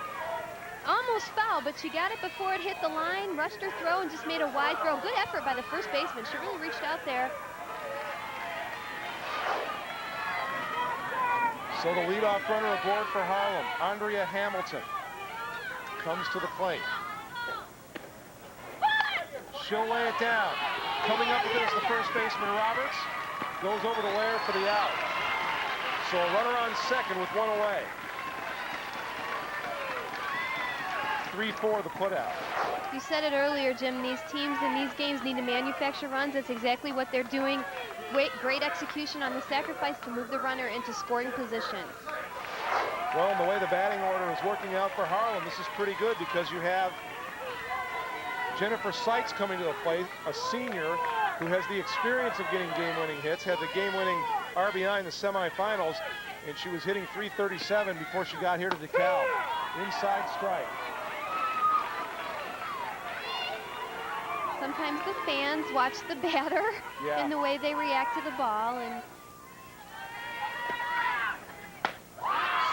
Almost foul, but she got it before it hit the line, rushed her throw, and just made a wide throw. Good effort by the first baseman. She really reached out there. So the leadoff runner aboard for Harlem, Andrea Hamilton, comes to the plate. She'll lay it down. Coming up with it is the first baseman, Roberts. Goes over to Lair for the out. So a runner on second with one away. 3-4 the putout. You said it earlier, Jim. These teams in these games need to manufacture runs. That's exactly what they're doing. Great execution on the sacrifice to move the runner into scoring position. Well, and the way the batting order is working out for Harlem, this is pretty good because you have Jennifer Seitz coming to the plate, a senior who has the experience of getting game-winning hits, had the game-winning RBI in the semifinals, and she was hitting .337 before she got here to DeKalb. Inside strike. Sometimes the fans watch the batter and the way they react to the ball. And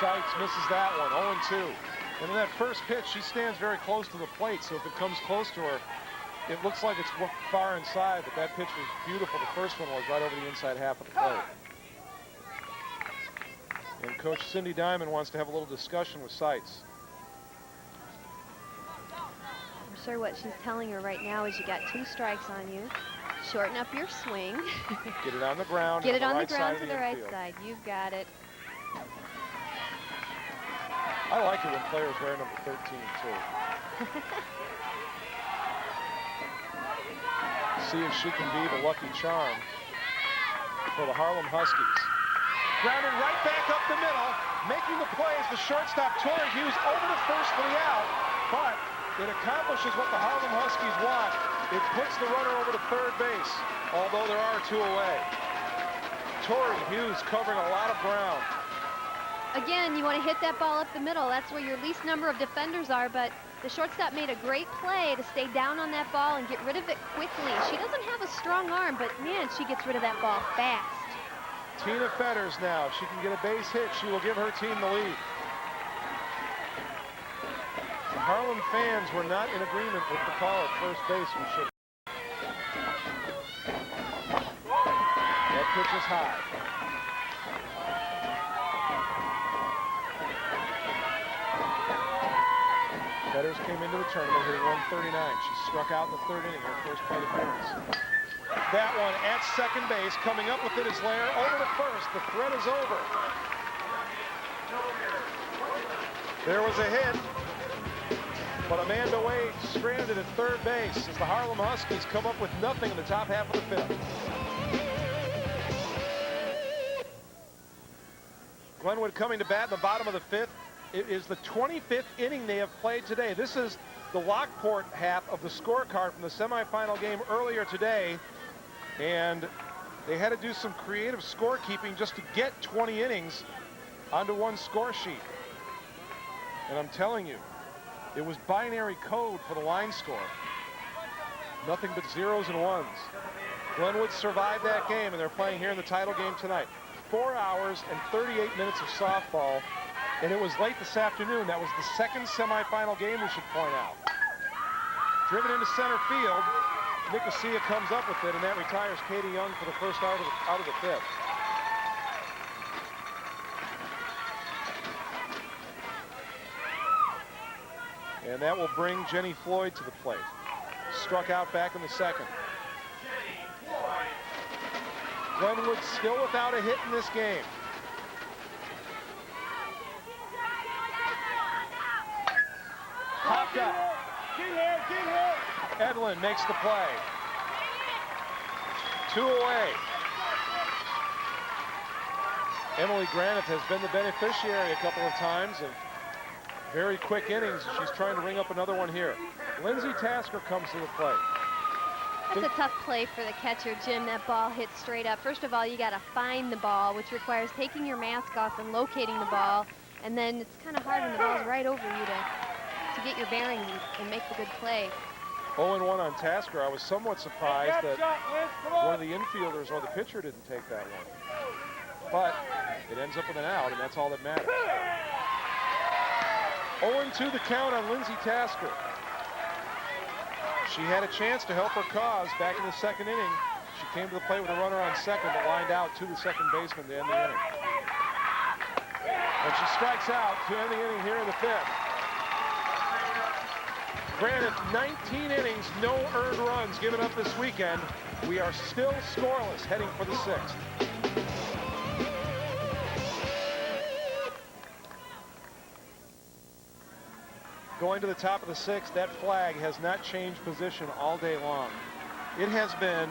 Seitz misses that one, 0-2. And in that first pitch, she stands very close to the plate, so if it comes close to her, it looks like it's far inside, but that pitch was beautiful. The first one was right over the inside half of the plate. And Coach Cindy Diamond wants to have a little discussion with Seitz. I'm sure what she's telling her right now is you got 2 strikes on you. Shorten up your swing. Get it on the ground. Get it on the right ground side to the right side. You've got it. I like it when players wear number 13, too. See if she can be the lucky charm for the Harlem Huskies. Grounded right back up the middle. Making the play is the shortstop, Tori Hughes, over to first for the out. But it accomplishes what the Harlem Huskies want. It puts the runner over to third base, although there are 2 away. Tori Hughes covering a lot of ground. Again, you want to hit that ball up the middle. That's where your least number of defenders are, but the shortstop made a great play to stay down on that ball and get rid of it quickly. She doesn't have a strong arm, but man, she gets rid of that ball fast. Tina Fetters now. If she can get a base hit, she will give her team the lead. The Harlem fans were not in agreement with the call at first base. That pitch is high. Fetters came into the tournament hitting 139. She struck out in the 3rd inning, her first plate appearance. That one at second base, coming up with it is Lair, over to first. The threat is over. There was a hit, but Amanda Wade stranded at third base as the Harlem Huskies come up with nothing in the top half of the 5th. Glenwood coming to bat in the bottom of the 5th. It is the 25th inning they have played today. This is the Lockport half of the scorecard from the semifinal game earlier today. And they had to do some creative scorekeeping just to get 20 innings onto one score sheet. And I'm telling you, it was binary code for the line score. Nothing but 0s and 1s. Glenwood survived that game, and they're playing here in the title game tonight. 4 hours and 38 minutes of softball. And it was late this afternoon. That was the second semifinal game, we should point out. Driven into center field. Nicosia comes up with it, and that retires Katie Young for the first out of the 5th. And that will bring Jenny Floyd to the plate. Struck out back in the 2nd. Glenwood still without a hit in this game. Popped up. Edlin makes the play. 2 away. Emily Granite has been the beneficiary a couple of times of very quick innings. She's trying to ring up another one here. Lindsay Tasker comes to the plate. That's a tough play for the catcher, Jim. That ball hit straight up. First of all, you got to find the ball, which requires taking your mask off and locating the ball. And then it's kind of hard when the ball's right over you to get your bearings and make the good play. 0-1 on Tasker. I was somewhat surprised that one of the infielders or the pitcher didn't take that one. But it ends up with an out, and that's all that matters. 0-2 the count on Lindsay Tasker. She had a chance to help her cause back in the second inning. She came to the plate with a runner on second, but lined out to the second baseman to end the inning. And she strikes out to end the inning here in the fifth. Granted, 19 innings, no earned runs given up this weekend. We are still scoreless heading for the sixth. Going to the top of the sixth, that flag has not changed position all day long. It has been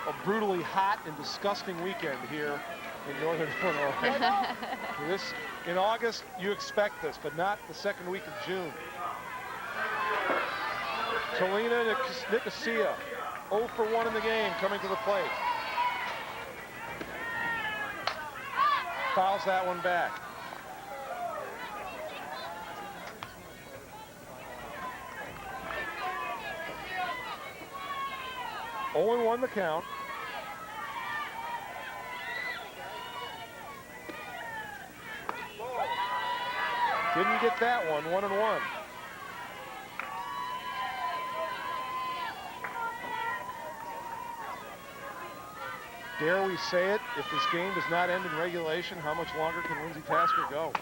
a brutally hot and disgusting weekend here in northern Illinois. In August, you expect this, but not the second week of June. Talina Nicosia, 0 for 1 in the game, coming to the plate. Fouls that one back. Oh and 1 the count. Didn't get that one, 1-1. Dare we say it, if this game does not end in regulation, how much longer can Lindsay Tasker go?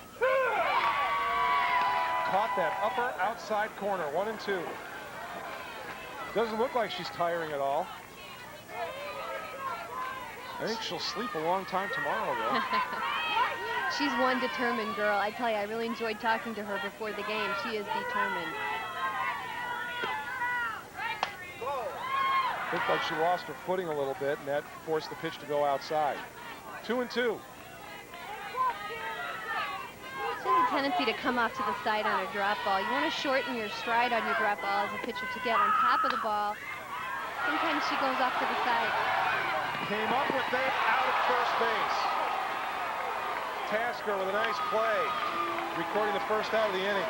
Caught that upper outside corner, 1-2. Doesn't look like she's tiring at all. I think she'll sleep a long time tomorrow, though. She's one determined girl. I tell you, I really enjoyed talking to her before the game. She is determined. Looked like she lost her footing a little bit, and that forced the pitch to go outside. 2-2. She has a tendency to come off to the side on a drop ball. You want to shorten your stride on your drop ball as a pitcher to get on top of the ball. Sometimes she goes off to the side. Came up with it out at first base. Tasker with a nice play, recording the first out of the inning.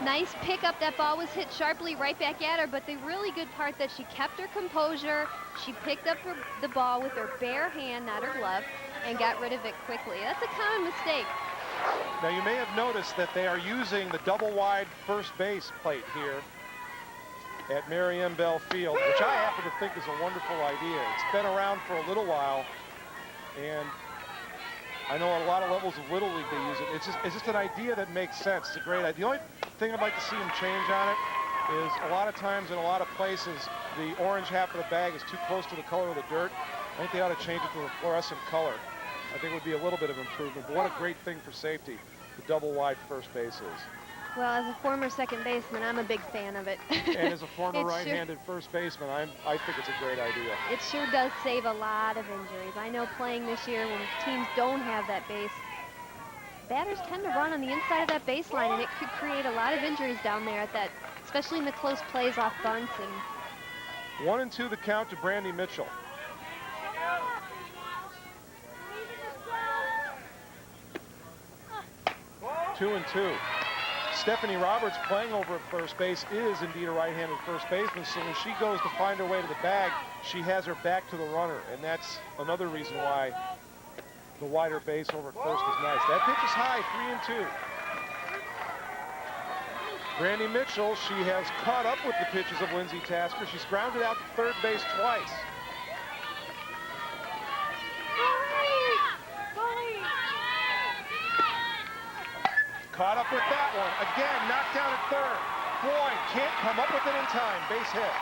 Nice pickup. That ball was hit sharply right back at her, but the really good part that she kept her composure. She picked up the ball with her bare hand, not her glove, and got rid of it quickly. That's a common mistake. Now you may have noticed that they are using the double wide first base plate here at Mary M. Bell Field, which I happen to think is a wonderful idea. It's been around for a little while, and I know at a lot of levels of Little League they use it. It's just an idea that makes sense. It's a great idea. The only thing I'd like to see them change on it is a lot of times in a lot of places the orange half of the bag is too close to the color of the dirt. I think they ought to change it to a fluorescent color. I think it would be a little bit of improvement, but what a great thing for safety, the double wide first base is. Well, as a former second baseman, I'm a big fan of it. And as a former right-handed first baseman, I think it's a great idea. It sure does save a lot of injuries. I know playing this year when teams don't have that base, batters tend to run on the inside of that baseline, and it could create a lot of injuries down there at that, especially in the close plays off bunts. And 1-2 the count to Brandy Mitchell. Two and two. Stephanie Roberts, playing over at first base, is indeed a right-handed first baseman, so when she goes to find her way to the bag, she has her back to the runner, and that's another reason why the wider base over at first is nice. That pitch is high, 3-2. Brandy Mitchell, she has caught up with the pitches of Lindsay Tasker. She's grounded out to third base twice. Caught up with that one. Again, knocked down at third. Boyd can't come up with it in time. Base hit.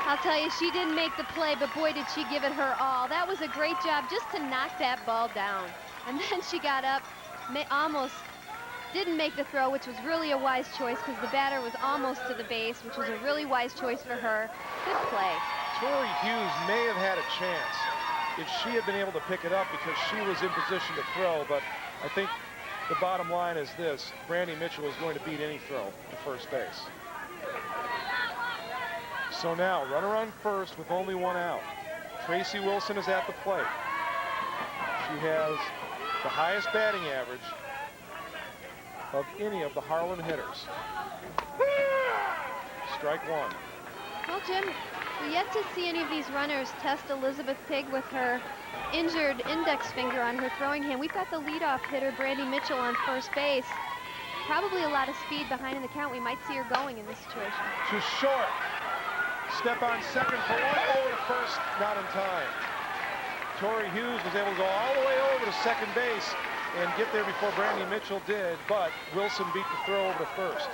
I'll tell you, she didn't make the play, but boy, did she give it her all. That was a great job just to knock that ball down. And then she got up, almost didn't make the throw, which was really a wise choice because the batter was almost to the base, which was a really wise choice for her. Good play. Tori Hughes may have had a chance if she had been able to pick it up because she was in position to throw, but I think the bottom line is this: Brandy Mitchell is going to beat any throw to first base. So now, runner on first with only one out. Tracy Wilson is at the plate. She has the highest batting average of any of the Harlem hitters. Strike one. Well, Jim, we yet to see any of these runners test Elizabeth Pigg with her injured index finger on her throwing hand. We've got the leadoff hitter, Brandy Mitchell, on first base. Probably a lot of speed behind in the count. We might see her going in this situation. To short. Step on second for one, over to first, not in time. Tori Hughes was able to go all the way over to second base and get there before Brandy Mitchell did, but Wilson beat the throw over to first.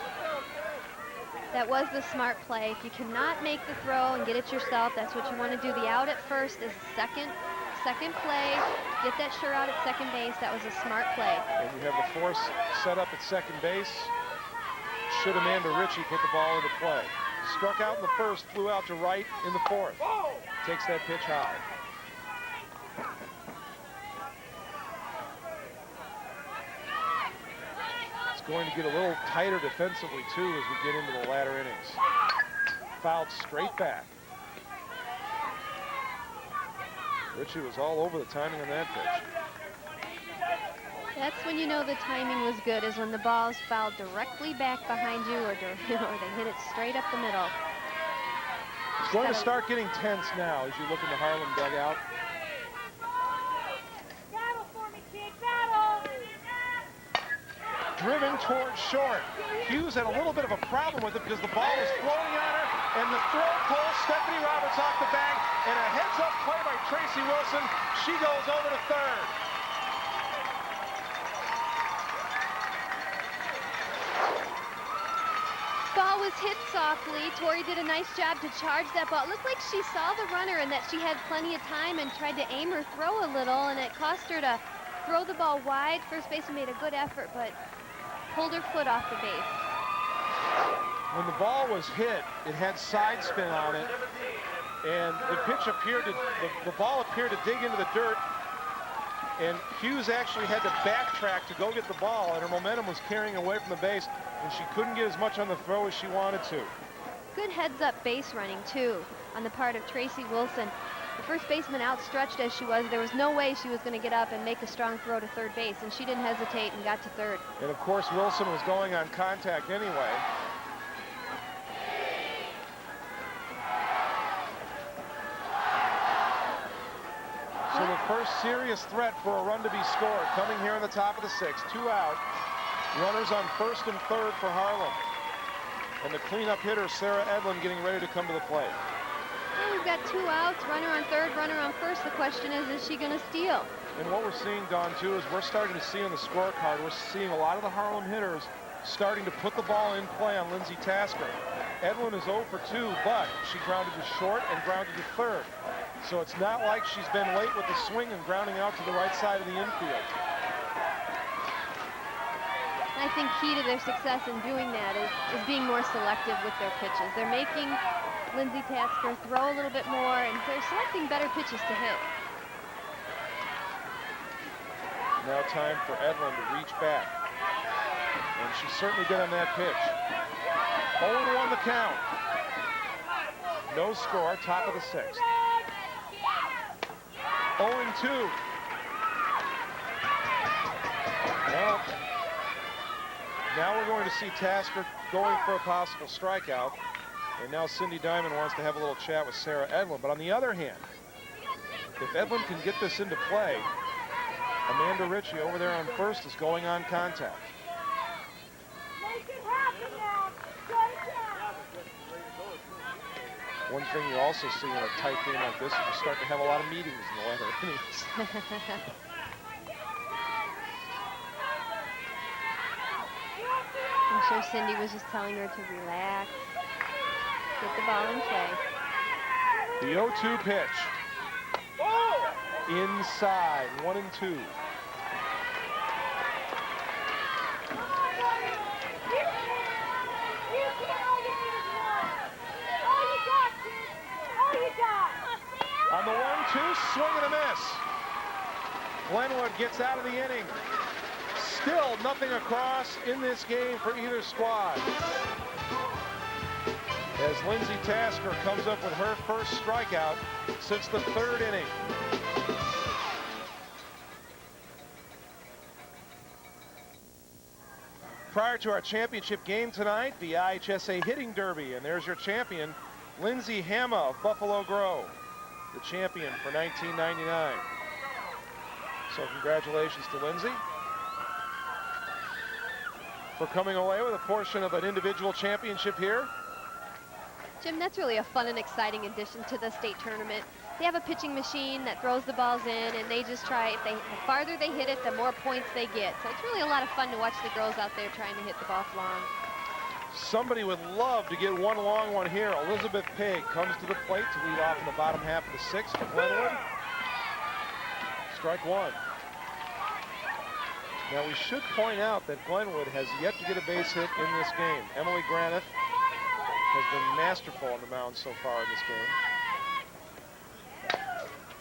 That was the smart play. If you cannot make the throw and get it yourself, that's what you want to do. The out at first is second play. Get that sure out at second base. That was a smart play. And you have the force set up at second base. Should Amanda Ritchie put the ball into play. Struck out in the first, flew out to right in the fourth. Takes that pitch high. It's going to get a little tighter defensively, too, as we get into the latter innings. Fouled straight back. Ritchie was all over the timing on that pitch. That's when you know the timing was good, is when the ball is fouled directly back behind you, or they hit it straight up the middle. It's going to start getting tense now as you look in the Harlem dugout. Battle for me, kid, battle! Driven towards short. Hughes had a little bit of a problem with it because the ball was floating on her, and the throw pulls Stephanie Roberts off the bank, and a heads-up play by Tracy Wilson. She goes over to third. Ball was hit softly. Tori did a nice job to charge that ball. It looked like she saw the runner and that she had plenty of time and tried to aim her throw a little, and it cost her to throw the ball wide. First baseman made a good effort, but pulled her foot off the base. When the ball was hit, it had side spin on it, and the pitch appeared to, the ball appeared to dig into the dirt, and Hughes actually had to backtrack to go get the ball, and her momentum was carrying away from the base, and she couldn't get as much on the throw as she wanted to. Good heads-up base running, too, on the part of Tracy Wilson. The first baseman outstretched as she was, there was no way she was going to get up and make a strong throw to third base, and she didn't hesitate and got to third. And of course, Wilson was going on contact anyway. So the first serious threat for a run to be scored coming here in the top of the sixth. 2 out. Runners on first and third for Harlem. And the cleanup hitter, Sarah Edlin, getting ready to come to the plate. Well, we've got 2 outs, runner on third, runner on first. The question is she going to steal? And what we're seeing, Don, too, is we're starting to see on the scorecard, we're seeing a lot of the Harlem hitters starting to put the ball in play on Lindsay Tasker. Edlin is 0 for 2, but she grounded to short and grounded to third. So it's not like she's been late with the swing and grounding out to the right side of the infield. I think key to their success in doing that is being more selective with their pitches. They're making Lindsay Tasker throw a little bit more, and they're selecting better pitches to hit. Now time for Edlin to reach back. And she certainly did on that pitch. 0-1 the count. No score, top of the sixth. 0-2. Well, now we're going to see Tasker going for a possible strikeout. And now Cindy Diamond wants to have a little chat with Sarah Edlin. But on the other hand, if Edlin can get this into play, Amanda Ritchie over there on first is going on contact. Make it happen now. Shut it down. One thing you also see in a tight game like this is you start to have a lot of meetings in the latter innings. I'm sure Cindy was just telling her to relax, get the ball in play. The 0-2 pitch. Inside, 1-2. On the 1-2, swing and a miss. Glenwood gets out of the inning. Still nothing across in this game for either squad. As Lindsay Tasker comes up with her first strikeout since the third inning. Prior to our championship game tonight, the IHSA Hitting Derby, and there's your champion, Lindsay Hama of Buffalo Grove, the champion for 1999. So congratulations to Lindsay for coming away with a portion of an individual championship here. Jim, that's really a fun and exciting addition to the state tournament. They have a pitching machine that throws the balls in, and they just try, the farther they hit it, the more points they get. So it's really a lot of fun to watch the girls out there trying to hit the ball long. Somebody would love to get one long one here. Elizabeth Pig comes to the plate to lead off in the bottom half of the sixth for Glenwood. Strike one. Now we should point out that Glenwood has yet to get a base hit in this game. Emily Granith has been masterful on the mound so far in this game.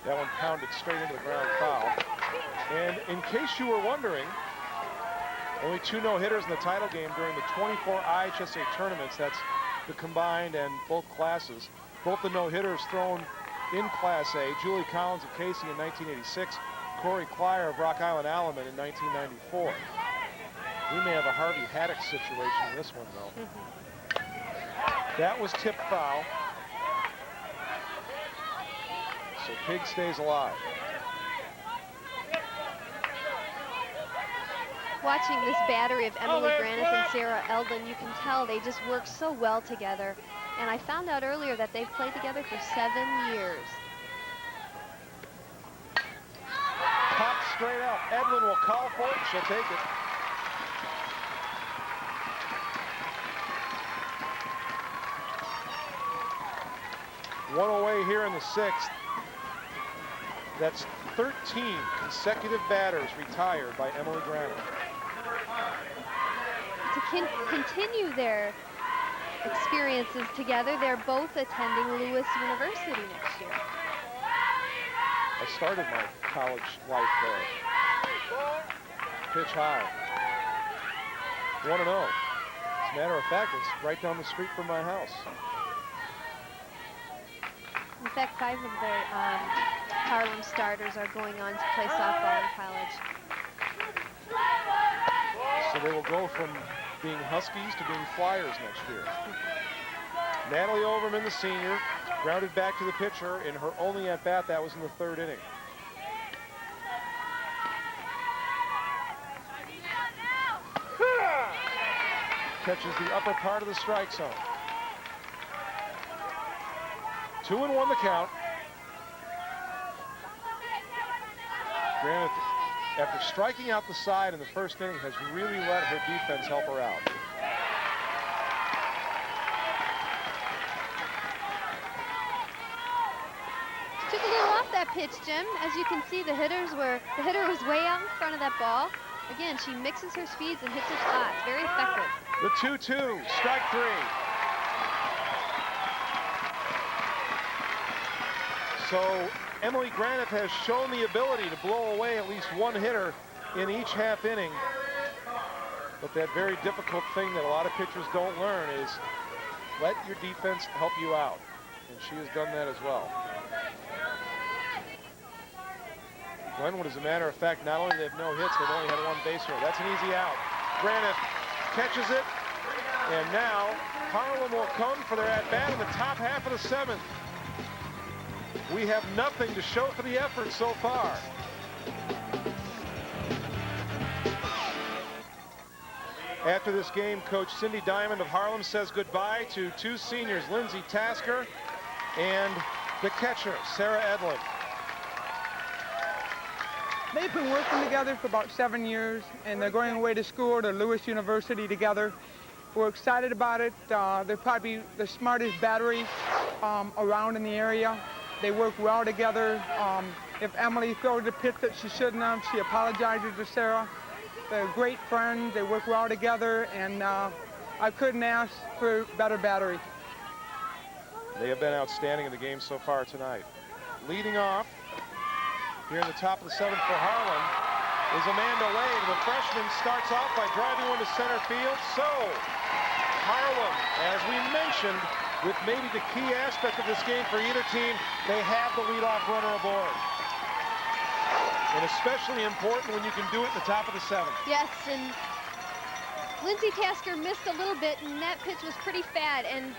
That one pounded straight into the ground, foul. And in case you were wondering, only 2 no-hitters in the title game during the 24 IHSA tournaments. That's the combined and both classes. Both the no-hitters thrown in Class A, Julie Collins of Casey in 1986, Corey Clyer of Rock Island Alaman in 1994. We may have a Harvey Haddock situation in this one, though. That was tipped foul. So Pig stays alive. Watching this battery of Emily Granith and Sarah Eldon, you can tell they just work so well together. And I found out earlier that they've played together for 7 years. Pop straight up. Edwin will call for it. She'll take it. One away here in the sixth. That's 13 consecutive batters retired by Emily Granith. To continue their experiences together, they're both attending Lewis University next year. I started my college life there. Pitch high. 1-0. As a matter of fact, it's right down the street from my house. In fact, 5 of the Harlem starters are going on to play softball in college. So they will go from being Huskies to being Flyers next year. Natalie Overman, the senior, grounded back to the pitcher in her only at-bat. That was in the 3rd inning. Catches the upper part of the strike zone. 2-1 the count. Granith, after striking out the side in the 1st inning, has really let her defense help her out. Took a little off that pitch, Jim. As you can see, the hitter was way out in front of that ball. Again, she mixes her speeds and hits her spots. Very effective. The 2-2, strike 3. So Emily Granith has shown the ability to blow away at least one hitter in each half inning. But that very difficult thing that a lot of pitchers don't learn is let your defense help you out. And she has done that as well. Glenwood, as a matter of fact, not only do they have no hits, they've only had 1 base hit. That's an easy out. Granith catches it. And now Harlem will come for their at-bat in the top half of the 7th. We have nothing to show for the effort so far. After this game, Coach Cindy Diamond of Harlem says goodbye to 2 seniors, Lindsay Tasker and the catcher, Sarah Edlin. They've been working together for about 7 years, and they're going away to school to Lewis University together. We're excited about it. They're probably the smartest battery around in the area. They work well together. If Emily throws a pitch that she shouldn't have, she apologizes to Sarah. They're great friends. They work well together, and I couldn't ask for a better battery. They have been outstanding in the game so far tonight. Leading off here in the top of the 7th for Harlem is Amanda Lane. The freshman starts off by driving one to center field. So Harlem, as we mentioned, with maybe the key aspect of this game for either team, they have the leadoff runner aboard. And especially important when you can do it at the top of the 7th. Yes, and Lindsay Tasker missed a little bit, and that pitch was pretty fat. And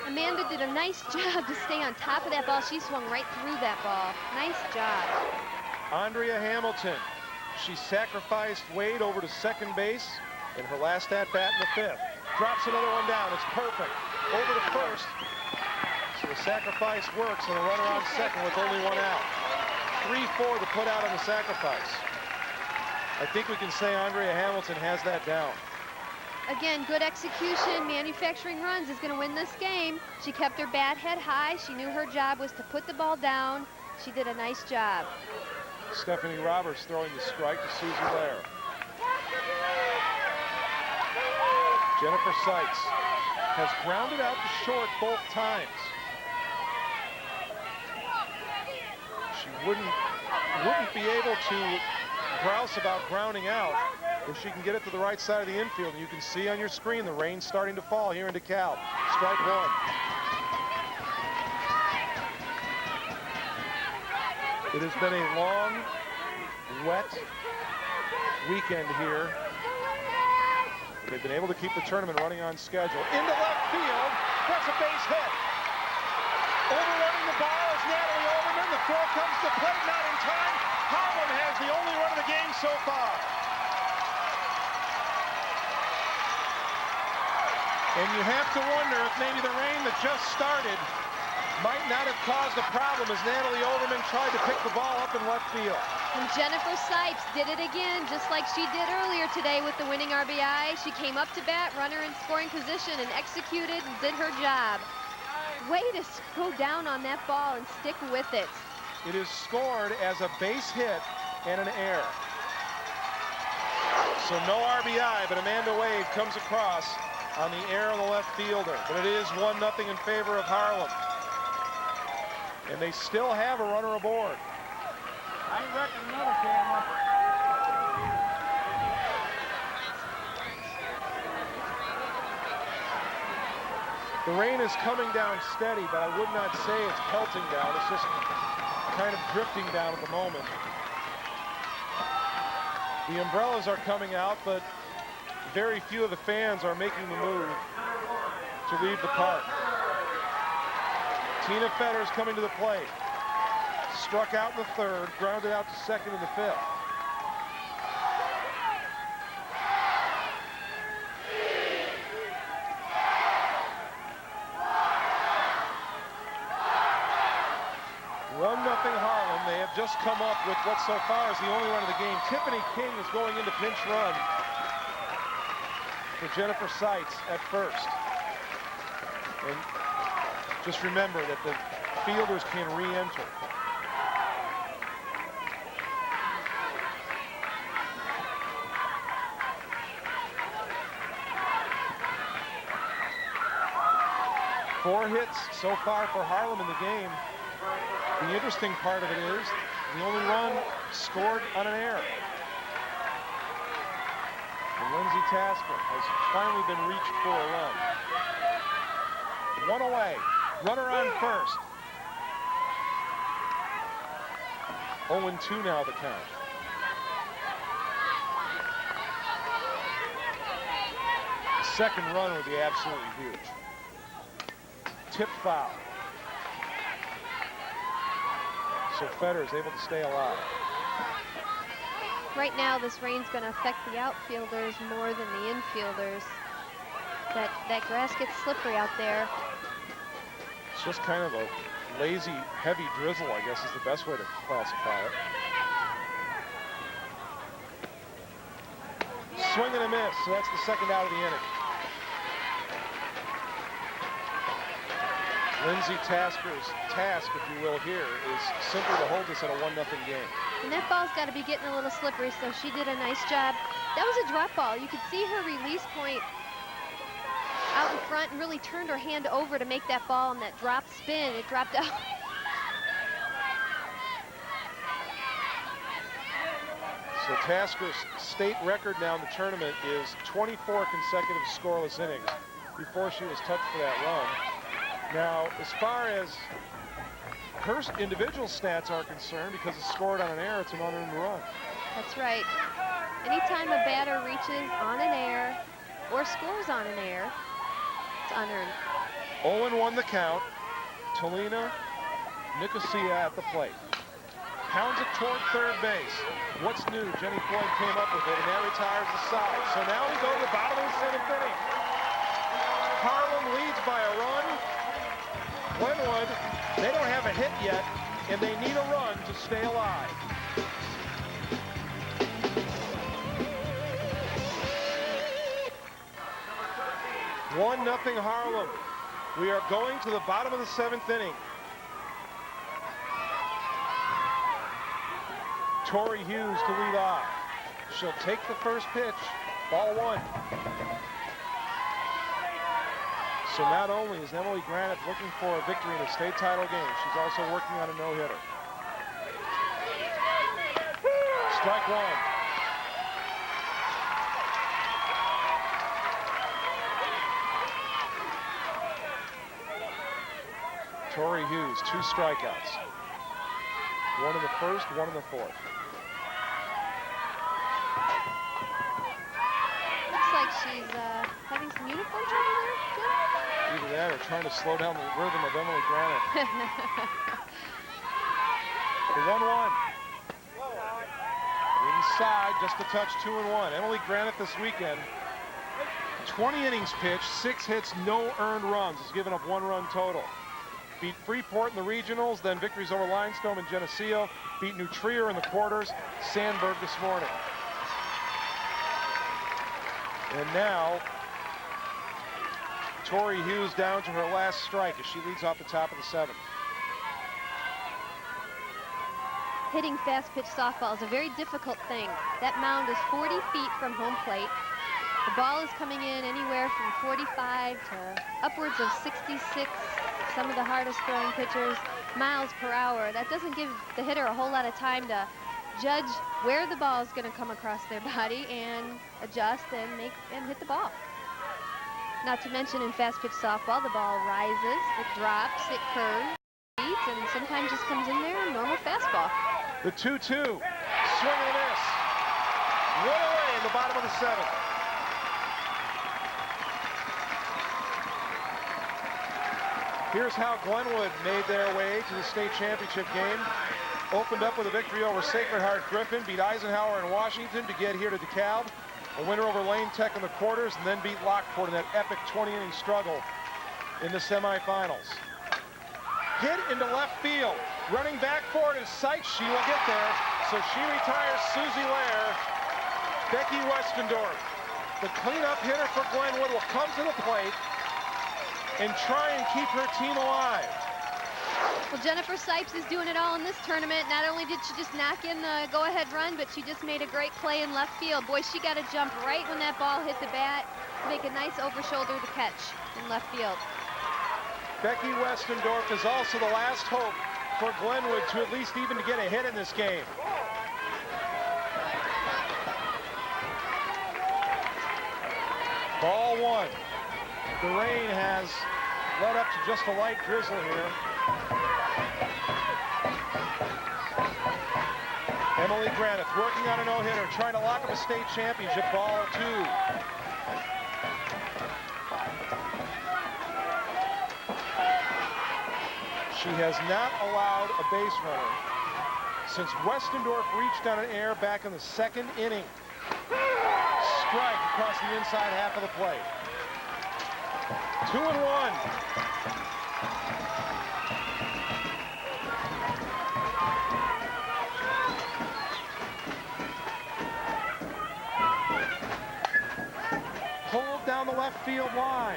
Amanda did a nice job to stay on top of that ball. She swung right through that ball. Nice job. Andrea Hamilton. She sacrificed Wade over to second base in her last at-bat in the fifth. Drops another one down. It's perfect. Over to first. So the sacrifice works, and a runner on second with only one out. 3-4 to put out on the sacrifice. I think we can say Andrea Hamilton has that down. Again, good execution. Manufacturing runs is going to win this game. She kept her bat head high. She knew her job was to put the ball down. She did a nice job. Stephanie Roberts throwing the strike to Susie Lair. Jennifer Seitz has grounded out to short both times. She wouldn't be able to grouse about grounding out if she can get it to the right side of the infield. And you can see on your screen the rain starting to fall here in DeKalb. Strike one. It has been a long, wet weekend here. They've been able to keep the tournament running on schedule. Into left field. That's a base hit. Overrunning the ball is Natalie Overman. The throw comes to plate, not in time. Harlem has the only run of the game so far. And you have to wonder if maybe the rain that just started might not have caused a problem as Natalie Overman tried to pick the ball up in left field. And Jennifer Seitz did it again, just like she did earlier today with the winning RBI. She came up to bat, runner in scoring position, and executed and did her job. Way to go down on that ball and stick with it. It is scored as a base hit and an error. So no RBI, but Amanda Wade comes across on the error of the left fielder. But it is 1-0 in favor of Harlem. And they still have a runner aboard. I reckon another camera. The rain is coming down steady, but I would not say it's pelting down. It's just kind of drifting down at the moment. The umbrellas are coming out, but very few of the fans are making the move to leave the park. Tina Fetters coming to the plate. Struck out in the third, grounded out to second in the fifth. Harlem. They have just come up with what so far is the only run of the game. Tiffany King is going into pinch run for Jennifer Seitz at first. And just remember that the fielders can re-enter. Four hits so far for Harlem in the game. The interesting part of it is the only run scored on an error. And Lindsay Tasker has finally been reached for a run. One away. Runner on first. 0-2 now the count. The second run would be absolutely huge. Tip foul. So Fetters able to stay alive. Right now, this rain's going to affect the outfielders more than the infielders. That grass gets slippery out there. It's just kind of a lazy, heavy drizzle, I guess is the best way to classify it. Swing and a miss, so that's the second out of the inning. Lindsay Tasker's task, if you will, here is simply to hold this at a 1-0 game. And that ball's got to be getting a little slippery, so she did a nice job. That was a drop ball. You could see her release point out in front and really turned her hand over to make that ball and that drop spin. It dropped out. So Tasker's state record now in the tournament is 24 consecutive scoreless innings before she was touched for that run. Now, as far as her individual stats are concerned, because it's scored on an error, it's an unearned run. That's right. Anytime a batter reaches on an error or scores on an error, it's unearned. 0-1 the count. Talina Nicosia at the plate. Pounds it toward third base. What's new? Jenny Floyd came up with it, and that retires the side. So now we go to the bottom of the 7th inning. Harlem leads by a run. Glenwood, they don't have a hit yet, and they need a run to stay alive. One nothing Harlem. We are going to the bottom of the 7th inning. Tori Hughes to lead off. She'll take the first pitch. Ball 1. So not only is Emily Granite looking for a victory in a state title game, she's also working on a no-hitter. Strike 1. Tori Hughes, 2 strikeouts. 1 in the first, 1 in the fourth. Looks like she's having some uniform trouble there, Jim? Either that or trying to slow down the rhythm of Emily Granite. The 1-1. Inside, just a touch, 2-1. Emily Granite this weekend, 20 innings pitched, 6 hits, no earned runs. Has given up 1 run total. Beat Freeport in the regionals, then victories over Limestone and Geneseo. Beat New Trier in the quarters, Sandburg this morning. And now, Tori Hughes down to her last strike as she leads off the top of the 7th. Hitting fast-pitch softball is a very difficult thing. That mound is 40 feet from home plate. The ball is coming in anywhere from 45 to upwards of 66. Some of the hardest throwing pitchers, miles per hour. That doesn't give the hitter a whole lot of time to judge where the ball is going to come across their body and adjust and hit the ball. Not to mention in fast-pitch softball, the ball rises, it drops, it curves, and sometimes just comes in there a normal fastball. The 2-2, swing and a miss. 1 away in the bottom of the 7th. Here's how Glenwood made their way to the state championship game. Opened up with a victory over Sacred Heart Griffin, beat Eisenhower in Washington to get here to DeKalb. A winner over Lane Tech in the quarters, and then beat Lockport in that epic 20-inning struggle in the semifinals. Hit into left field. Running back for it is Sykes. She will get there. So she retires Susie Lair. Becky Westendorf, the cleanup hitter for Glenwood, will come to the plate and try and keep her team alive. Well, Jennifer Sipes is doing it all in this tournament. Not only did she just knock in the go-ahead run, but she just made a great play in left field. Boy, she got to jump right when that ball hit the bat to make a nice over-shoulder to catch in left field. Becky Westendorf is also the last hope for Glenwood to at least even to get a hit in this game. Ball 1. The rain has led up to just a light drizzle here. Emily Granite working on a no-hitter, trying to lock up a state championship. Ball 2. She has not allowed a base runner since Westendorf reached on an air back in the 2nd inning. Strike across the inside half of the plate. 2-1. Pulled down the left field line.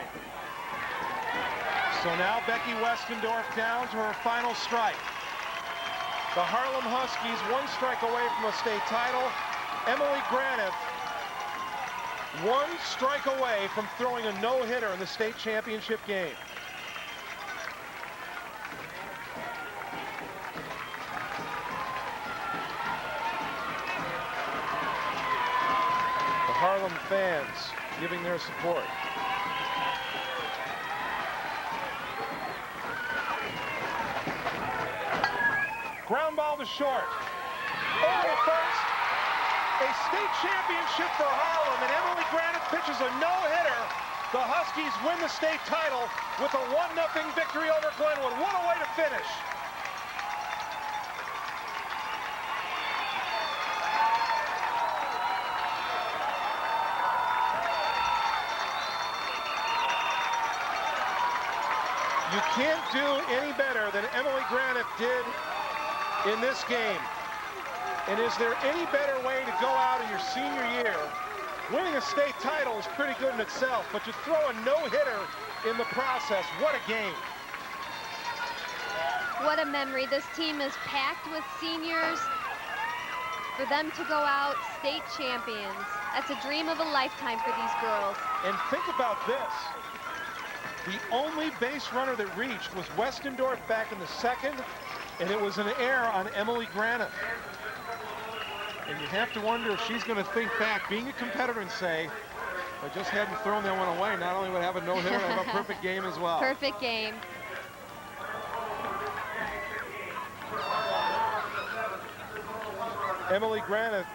So now Becky Westendorf down to her final strike. The Harlem Huskies 1 strike away from a state title. Emily Granite 1 strike away from throwing a no-hitter in the state championship game. The Harlem fans giving their support. Ground ball to short. Over first. A state championship for Harlem, and Emily Granite pitches a no-hitter The Huskies win the state title with a 1-0 victory over Glenwood. What a way to finish. You can't do any better than Emily Graniff did in this game. And is there any better way to go out in your senior year? Winning a state title is pretty good in itself, but to throw a no-hitter in the process, what a game. What a memory. This team is packed with seniors. For them to go out state champions, that's a dream of a lifetime for these girls. And think about this. The only base runner that reached was Westendorf back in the second, and it was an error on Emily Graniff. And you have to wonder if she's going to think back, being a competitor, and say, if I just hadn't thrown that one away, not only would I have a no-hitter, I'd have a perfect game as well. Perfect game. Emily Graniff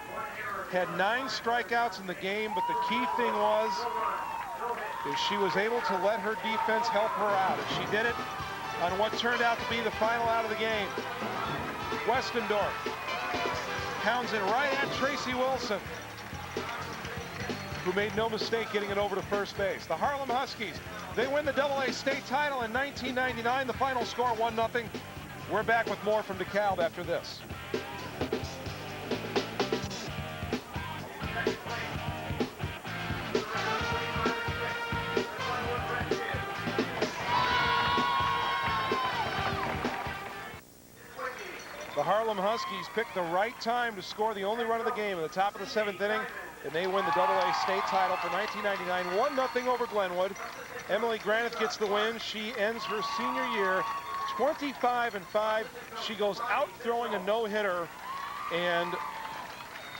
had 9 strikeouts in the game, but the key thing was is she was able to let her defense help her out. And she did it on what turned out to be the final out of the game. Westendorf pounds it right at Tracy Wilson, who made no mistake getting it over to first base. The Harlem Huskies, they win the AA state title in 1999. The final score 1-0. We're back with more from DeKalb after this. The Harlem Huskies picked the right time to score the only run of the game in the top of the 7th inning, and they win the AA state title for 1999, 1-0 over Glenwood. Emily Graniff gets the win. She ends her senior year 25-5. She goes out throwing a no-hitter and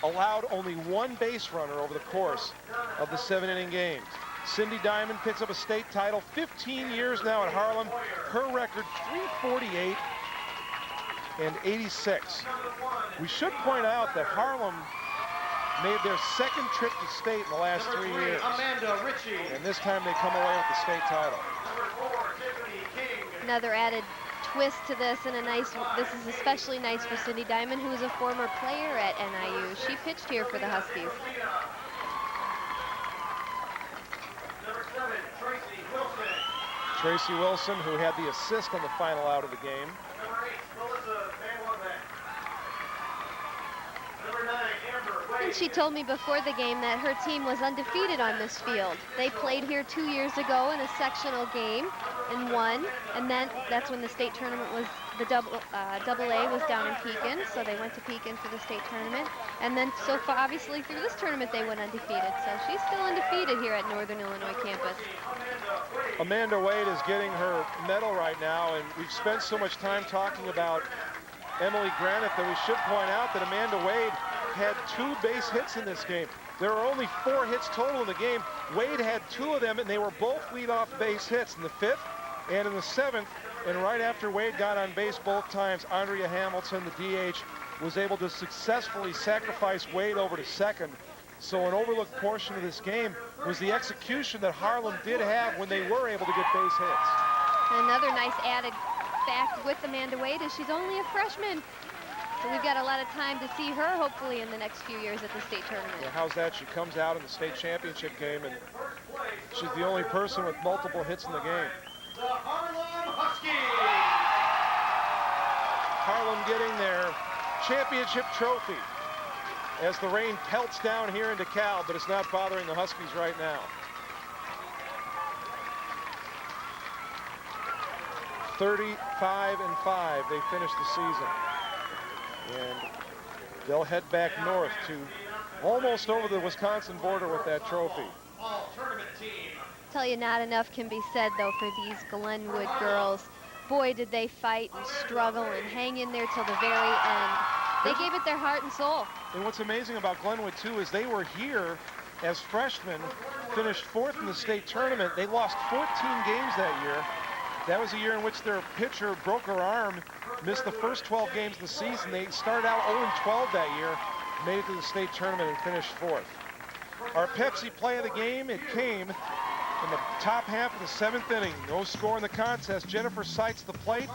allowed only 1 base runner over the course of the 7-inning games. Cindy Diamond picks up a state title, 15 years now at Harlem. Her record 348 and 86. We should point out that Harlem made their 2nd trip to state in the last 3 years. Amanda Ritchie. And this time they come away with the state title. Another added twist to this, and this is especially nice for Cindy Diamond, who is a former player at NIU. She pitched here for the Huskies. Tracy Wilson, who had the assist on the final out of the game. And she told me before the game that her team was undefeated on this field. They played here 2 years ago in a sectional game and won, and then that's when the state tournament was, the AA was down in Pekin, so they went to Pekin for the state tournament. And then so far, obviously, through this tournament, they went undefeated. So she's still undefeated here at Northern Illinois campus. Amanda Wade is getting her medal right now, and we've spent so much time talking about Emily Graniff that we should point out that Amanda Wade had 2 base hits in this game. There are only 4 hits total in the game. Wade had 2 of them, and they were both leadoff base hits in the 5th and in the 7th. And right after Wade got on base both times, Andrea Hamilton, the DH, was able to successfully sacrifice Wade over to second. So an overlooked portion of this game was the execution that Harlem did have when they were able to get base hits. And another nice added fact with Amanda Wade is she's only a freshman. So we've got a lot of time to see her, hopefully, in the next few years at the state tournament. Yeah, how's that? She comes out in the state championship game, and she's the only person with multiple hits in the game. The Harlem Huskies. Harlem getting their championship trophy as the rain pelts down here in DeKalb, but it's not bothering the Huskies right now. 35-5, they finished the season. And they'll head back north to almost over the Wisconsin border with that trophy. All tournament team. Tell you, not enough can be said, though, for these Glenwood girls. Boy, did they fight and struggle and hang in there till the very end. They gave it their heart and soul. And what's amazing about Glenwood, too, is they were here as freshmen, finished 4th in the state tournament. They lost 14 games that year. That was a year in which their pitcher broke her arm, missed the first 12 games of the season. They started out 0-12 that year, made it to the state tournament and finished 4th. Our Pepsi play of the game, it came In the top half of the 7th inning, no score in the contest. Jennifer sights the plate.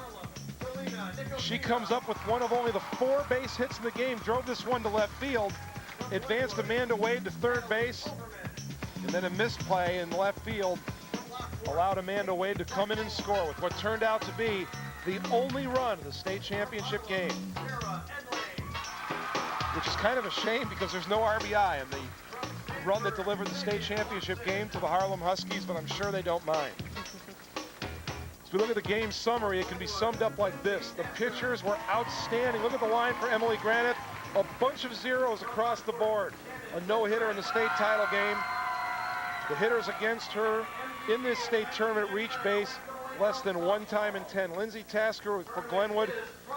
She comes up with one of only the 4 base hits in the game, drove this one to left field, advanced Amanda Wade to third base, and then a misplay in left field allowed Amanda Wade to come in and score with what turned out to be the only run of the state championship game, which is kind of a shame because there's no RBI in the run that delivered the state championship game to the Harlem Huskies, but I'm sure they don't mind. As we look at the game summary, it can be summed up like this. The pitchers were outstanding. Look at the line for Emily Granite. A bunch of zeros across the board. A no-hitter in the state title game. The hitters against her in this state tournament reached base less than 1 time in 10. Lindsay Tasker for Glenwood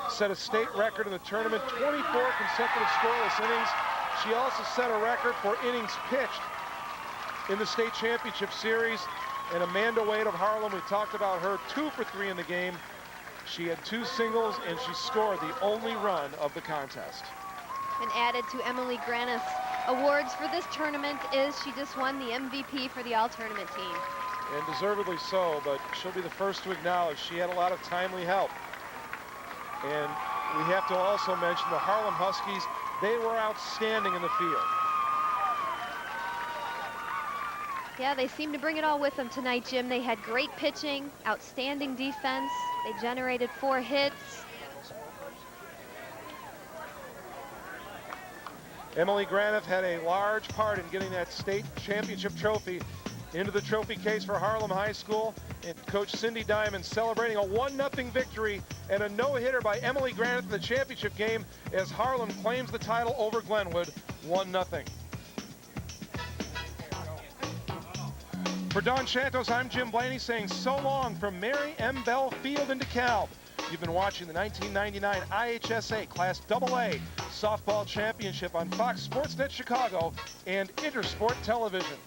set a state record in the tournament, 24 consecutive scoreless innings. She also set a record for innings pitched in the state championship series. And Amanda Wade of Harlem, we talked about her, 2 for 3 in the game. She had 2 singles and she scored the only run of the contest. And added to Emily Granith's awards for this tournament is she just won the MVP for the all-tournament team. And deservedly so, but she'll be the first to acknowledge she had a lot of timely help. And we have to also mention the Harlem Huskies. They were outstanding in the field. Yeah, they seem to bring it all with them tonight, Jim. They had great pitching, outstanding defense. They generated 4 hits. Emily Graniff had a large part in getting that state championship trophy into the trophy case for Harlem High School. And Coach Cindy Diamond celebrating a 1-0 victory and a no-hitter by Emily Graniff in the championship game as Harlem claims the title over Glenwood, 1-0. For Don Santos, I'm Jim Blaney saying so long from Mary M. Bell Field in DeKalb. You've been watching the 1999 IHSA Class AA Softball Championship on Fox Sports Net Chicago and Intersport Television.